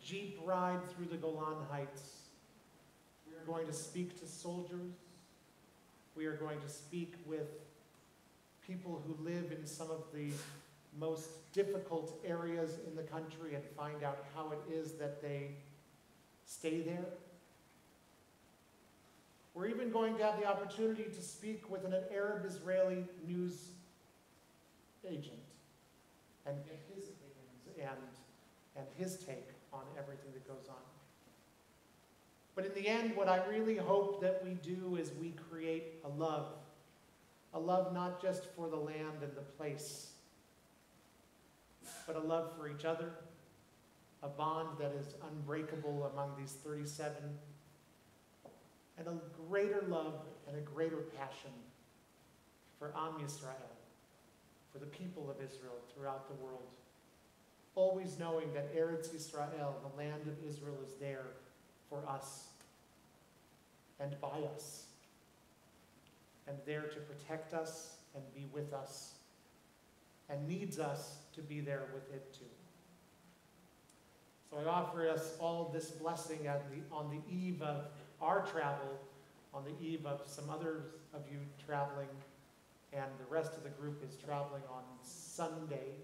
jeep ride through the Golan Heights. We are going to speak to soldiers. We are going to speak with people who live in some of the most difficult areas in the country and find out how it is that they stay there. We're even going to have the opportunity to speak with an Arab-Israeli news agent and get his opinions and his take on everything that goes on. But in the end, what I really hope that we do is we create a love not just for the land and the place, but a love for each other, a bond that is unbreakable among these 37, and a greater love and a greater passion for Am Yisrael, for the people of Israel throughout the world, always knowing that Eretz Yisrael, the land of Israel, is there for us and by us, and there to protect us and be with us, and needs us to be there with it too. So I offer us all this blessing on the eve of our travel, on the eve of some others of you traveling, and the rest of the group is traveling on Sunday.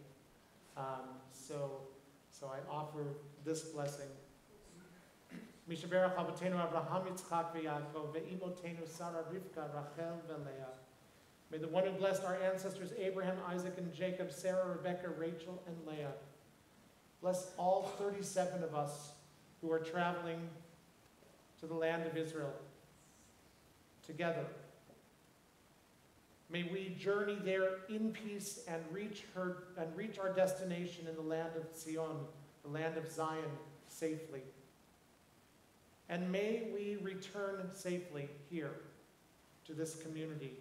So I offer this blessing. Mishaberach Avotenu Avraham, Yitzchak, v'Yaakov, ve'imotenu Sarah, Rivka, Rachel, ve'Leah. May the one who blessed our ancestors Abraham, Isaac, and Jacob, Sarah, Rebekah, Rachel, and Leah, bless all 37 of us who are traveling to the land of Israel together. May we journey there in peace and reach our destination in the land of Zion, the land of Zion, safely. And may we return safely here to this community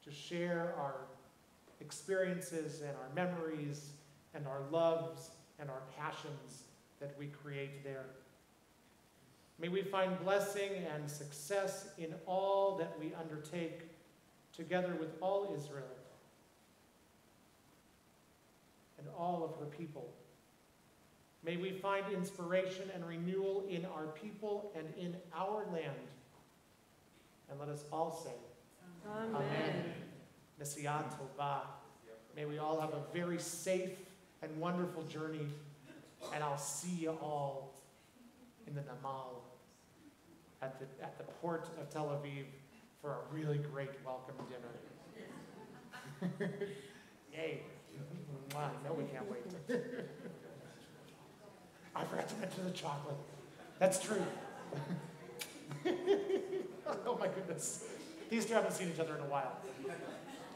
to share our experiences and our memories and our loves and our passions that we create there. May we find blessing and success in all that we undertake together with all Israel and all of her people. May we find inspiration and renewal in our people and in our land. And let us all say, Amen. Nesiat Tova. May we all have a very safe and wonderful journey. And I'll see you all in the Namal at the port of Tel Aviv for a really great welcome dinner. Yay. No, we can't wait. I forgot to mention the chocolate. That's true. Oh my goodness. These two haven't seen each other in a while.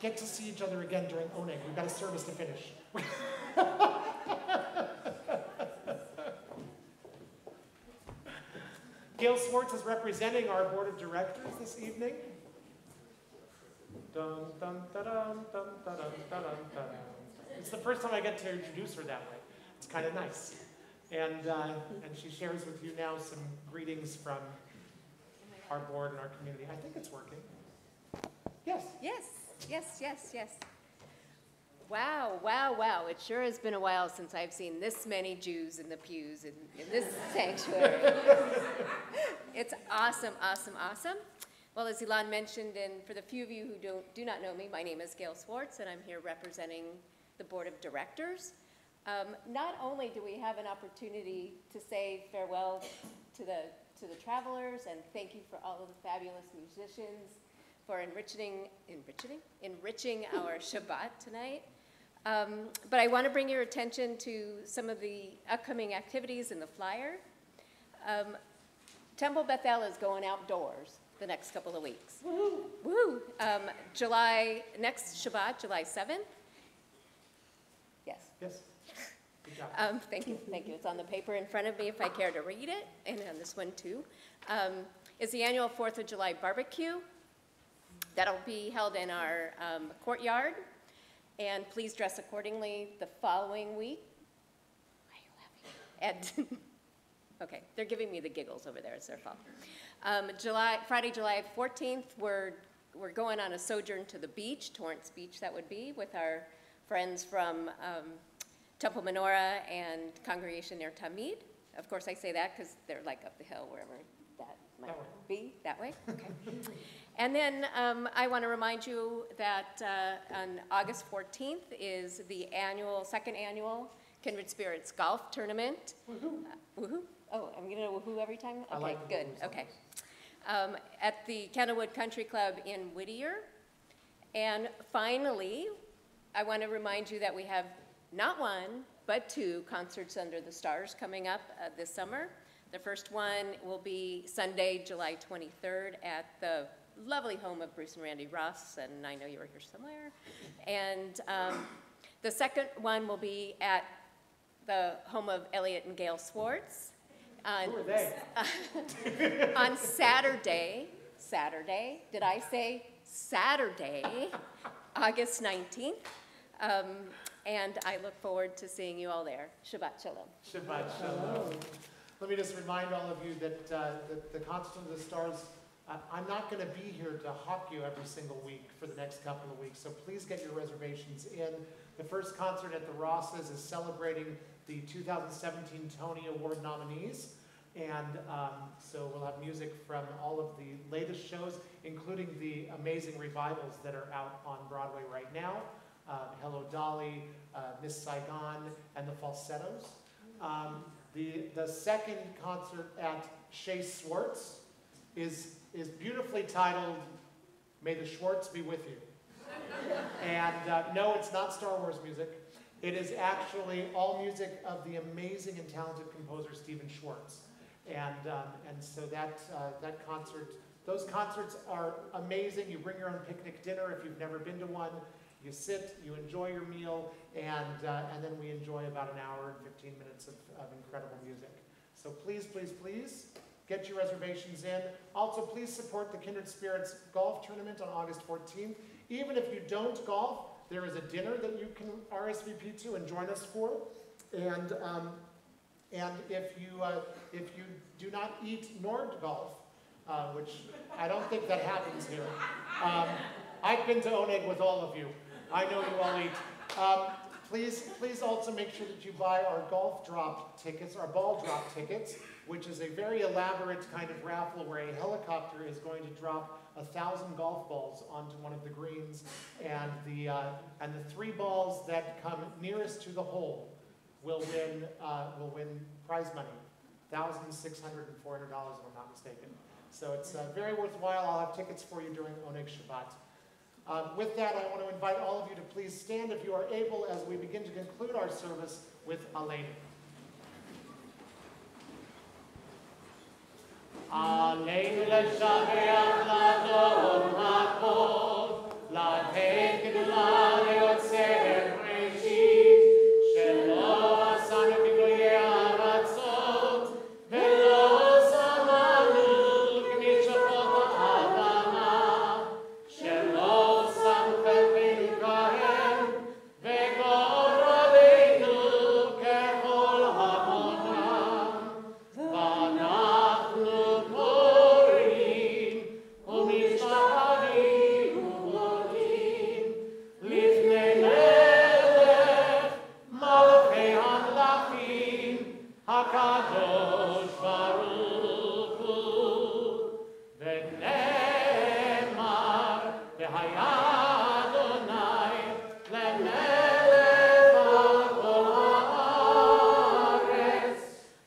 Get to see each other again during Oneg. We've got a service to finish. Gail Swartz is representing our board of directors this evening. Dun, dun, dun, dun, dun, dun, dun, dun, dun. It's the first time I get to introduce her that way. It's kind of nice. And she shares with you now some greetings from our board and our community. I think it's working. Yes. Yes. Wow, wow, wow. It sure has been a while since I've seen this many Jews in the pews in this sanctuary. It's awesome. Well, as Ilan mentioned, and for the few of you who do not know me, my name is Gail Swartz, and I'm here representing the Board of Directors. Not only do we have an opportunity to say farewell to the travelers, and thank you for all of the fabulous musicians for enriching our Shabbat tonight. But I want to bring your attention to some of the upcoming activities in the flyer. Temple Bethel is going outdoors the next couple of weeks. Woo! Next Shabbat, July 7th. Yes. Good job. Thank you. It's on the paper in front of me if I care to read it, and on this one too. Is the annual 4th of July barbecue. That'll be held in our courtyard, and please dress accordingly the following week. Why are you laughing? And okay, they're giving me the giggles over there. It's their fault. Friday, July 14th, we're going on a sojourn to the beach, Torrance Beach that would be, with our friends from Temple Menorah and Congregation Ner Tamid. Of course, I say that because they're like up the hill, wherever that might be. That way? Okay. And then I want to remind you that on August 14th is the second annual Kindred Spirits Golf Tournament. Woohoo! Woohoo? Oh, I'm going to woohoo every time? Okay, I like good. Okay. At the Candlewood Country Club in Whittier. And finally, I want to remind you that we have not one, but 2 concerts under the stars coming up this summer. The first one will be Sunday, July 23rd at the lovely home of Bruce and Randy Ross, and I know you were here somewhere. And the second one will be at the home of Elliot and Gail Swartz. Who are they? On Saturday, did I say Saturday, August 19th. And I look forward to seeing you all there. Shabbat Shalom. Shabbat Shalom. Let me just remind all of you that the Concert of the Stars, I'm not going to be here to hawk you every single week for the next couple of weeks, so please get your reservations in. The first concert at the Rosses is celebrating the 2017 Tony Award nominees, and so we'll have music from all of the latest shows, including the amazing revivals that are out on Broadway right now. Hello Dolly, Miss Saigon, and the Falsettos. The second concert at Shea Swartz is beautifully titled, May the Schwartz Be With You. And no, it's not Star Wars music. It is actually all music of the amazing and talented composer Stephen Schwartz. And so that concert, those concerts are amazing. You bring your own picnic dinner if you've never been to one. You sit, you enjoy your meal, and then we enjoy about an hour and 15 minutes of incredible music. So please, please, please get your reservations in. Also, please support the Kindred Spirits Golf Tournament on August 14th. Even if you don't golf, there is a dinner that you can RSVP to and join us for. And if you do not eat nor golf, which I don't think that happens here, I've been to Oneg with all of you. I know you all eat. Please also make sure that you buy our golf drop tickets, our ball drop tickets, which is a very elaborate kind of raffle where a helicopter is going to drop 1,000 golf balls onto one of the greens, and the 3 balls that come nearest to the hole will win prize money, $1,600 and $400 if I'm not mistaken. So it's very worthwhile. I'll have tickets for you during Oneg Shabbat. With that, I want to invite all of you to please stand if you are able as we begin to conclude our service with Aleinu. Aleinu l'shabeach l'adon hakol, l'ateit gedolah le'otzer b'reshit, shelo asanu b'gloyei ha'aratzot, ve'lo samanu k'mishpot ha'adama, shelo HaKadosh Baruch Hu, V'nemar, V'haya Adonai, Lemelech al kol haaretz,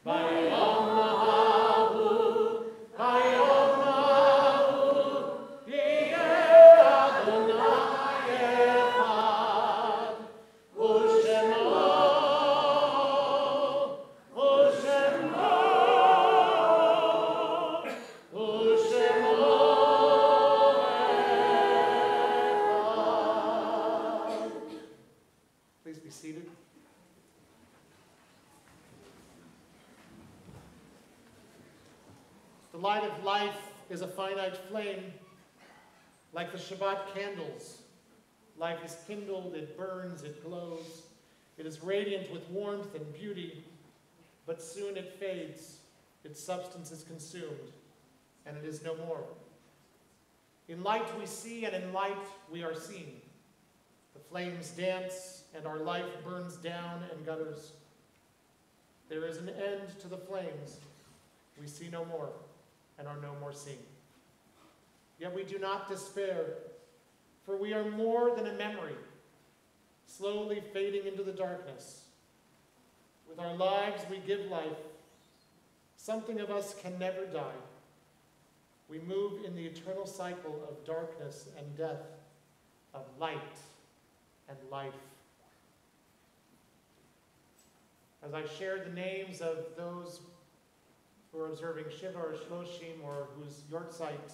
Bayom hahu, Yeh Adonai echad, U'shemo Please be seated. The light of life is a finite flame. Like the Shabbat candles, life is kindled, it burns, it glows. It is radiant with warmth and beauty, but soon it fades, its substance is consumed, and it is no more. In light we see, and in light we are seen. The flames dance, and our life burns down and gutters. There is an end to the flames. We see no more, and are no more seen. Yet we do not despair, for we are more than a memory, slowly fading into the darkness. With our lives we give life. Something of us can never die. We move in the eternal cycle of darkness and death, of light and life. As I share the names of those who are observing Shiva or Shloshim, or whose Yortzeit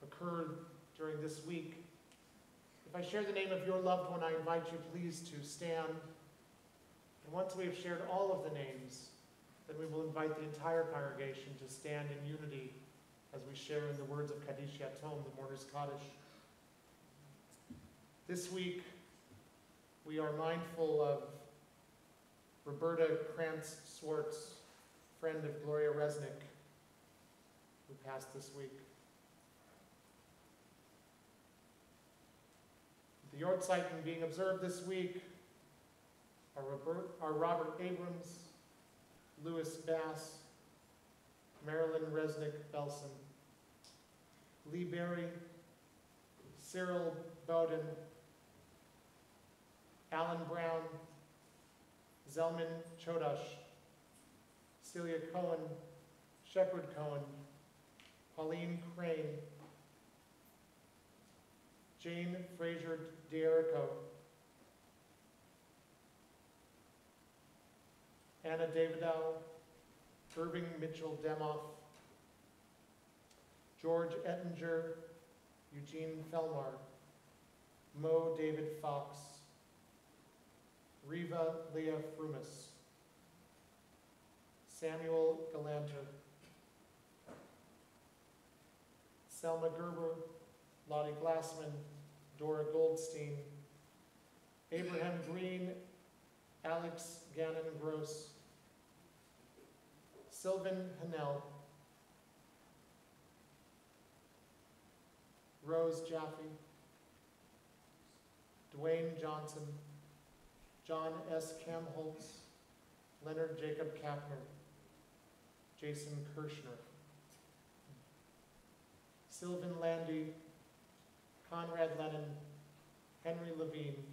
occurred during this week, if I share the name of your loved one, I invite you please to stand. And once we have shared all of the names, then we will invite the entire congregation to stand in unity as we share in the words of Kaddish Yatom, the mourner's Kaddish. This week, we are mindful of Roberta Krantz-Swartz, friend of Gloria Resnick, who passed this week. The Yortzeit being observed this week are Robert Abrams, Louis Bass, Marilyn Resnick Belson, Lee Berry, Cyril Bowden, Alan Brown, Zelman Chodash, Celia Cohen, Shepard Cohen, Pauline Crane, Jane Fraser D'Erico, Anna Davidow, Irving Mitchell Demoff, George Ettinger, Eugene Felmar, Mo David Fox, Riva Leah Frumis, Samuel Galanter, Selma Gerber, Lottie Glassman, Dora Goldstein, Abraham Green, Alex Gannon Gross, Sylvan Hanel, Rose Jaffe, Dwayne Johnson, John S. Kamholtz, Leonard Jacob Kapner, Jason Kirshner, Sylvan Landy, Conrad Lennon, Henry Levine,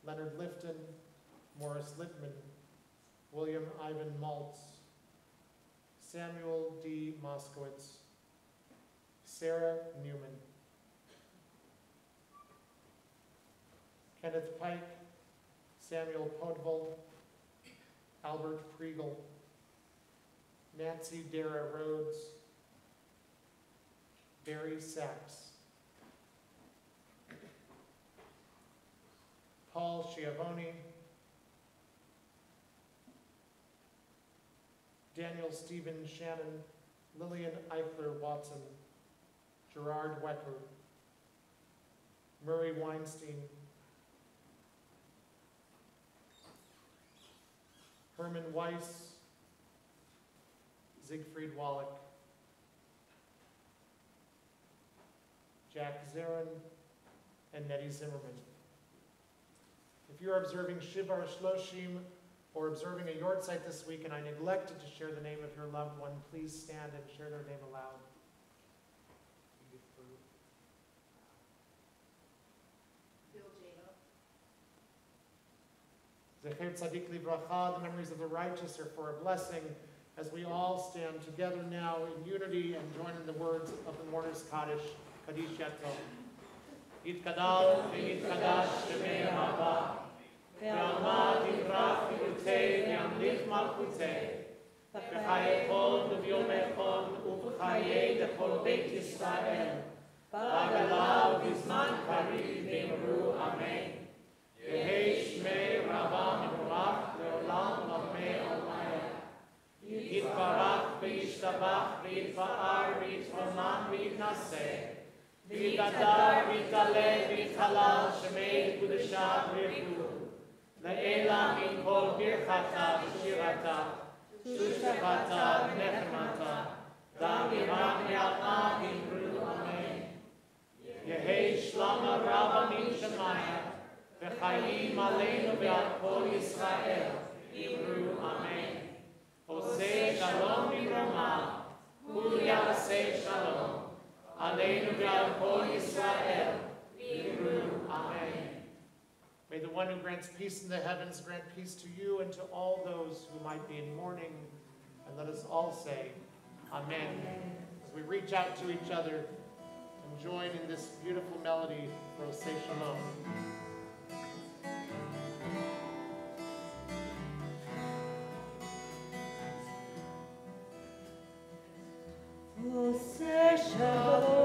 Leonard Lifton, Morris Littman, William Ivan Maltz, Samuel D. Moskowitz, Sarah Newman, Kenneth Pike, Samuel Podvol, Albert Priegel, Nancy Dara Rhodes, Barry Sachs, Paul Schiavone, Daniel Stephen Shannon, Lillian Eichler Watson, Gerard Wecker, Murray Weinstein, Herman Weiss, Siegfried Wallach, Jack Zarin, and Nettie Zimmerman. If you're observing Shiva or Shloshim, or observing a yahrzeit this week and I neglected to share the name of your loved one, please stand and share their name aloud. Zecher Tzadik Livracha, the memories of the righteous are for a blessing as we all stand together now in unity and join in the words of the mourner's Kaddish, Kaddish Yatom. Yitkadal v'yitkadash shemei haba, ve'alma yivrach v'yutei v'yamlich malchutei, v'chaye chol v'yomechon u'v'chaye dechol beit Yisrael, v'agala v'zman kariv v'imru amen. Yehei shmei rabba mevorach le'olam v'amei olayah. Yitbarach v'yishtabach v'yitfa'ar v'yitroman v'yitnaseh. V'yitadar v'yitale v'yithalal shemei kudesha v'yichu. Le'ela min kol birchata v'shirata. Shushevata v'nechemata. Da'amiram me'alma v'imru amen. Yehei shlama rabba min shemaya. V'chayim aleinu ve'al kol Yisrael. Imru amen. Oseh shalom b'rama. Hu yaseh shalom. Aleinu ve'al kol Yisrael. Imru amen. May the one who grants peace in the heavens grant peace to you and to all those who might be in mourning. And let us all say, amen. As we reach out to each other and join in this beautiful melody for Oseh Shalom. Oseh Shalom,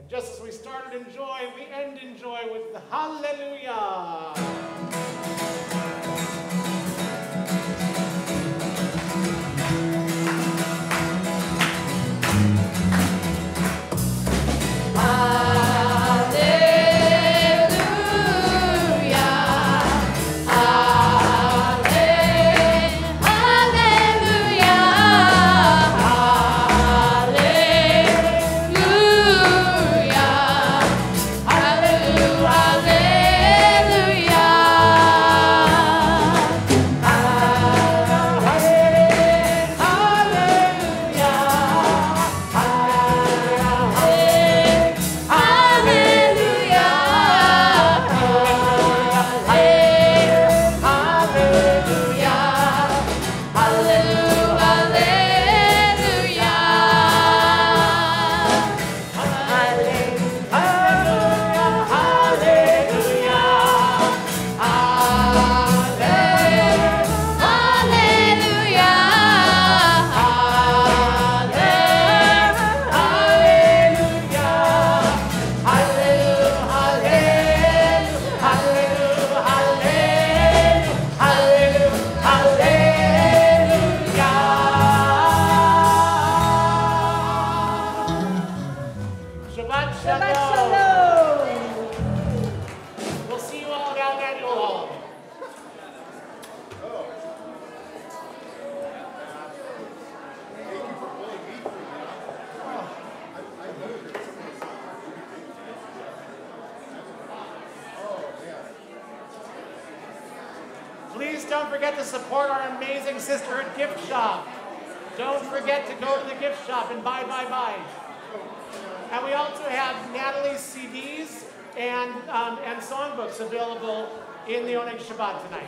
Just as we started in joy, we end in joy with the Hallelujah. Hallelujah. please don't forget to support our amazing Sisterhood gift shop. Don't forget to go to the gift shop and buy. And we also have Natalie's CDs and songbooks available in the Oneg Shabbat tonight.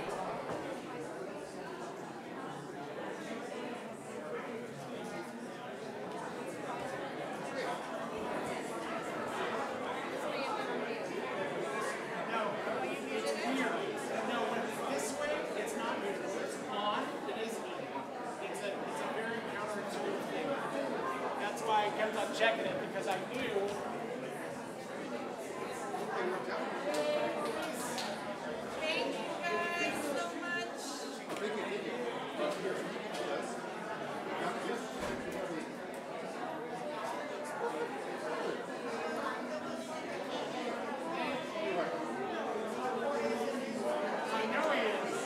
Checking it because I knew. Thank you guys so much. I know he is.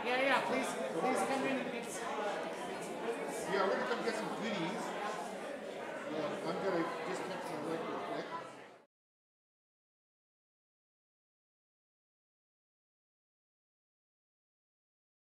Yeah, please come in and get some. Yeah, we're gonna come get some goodies.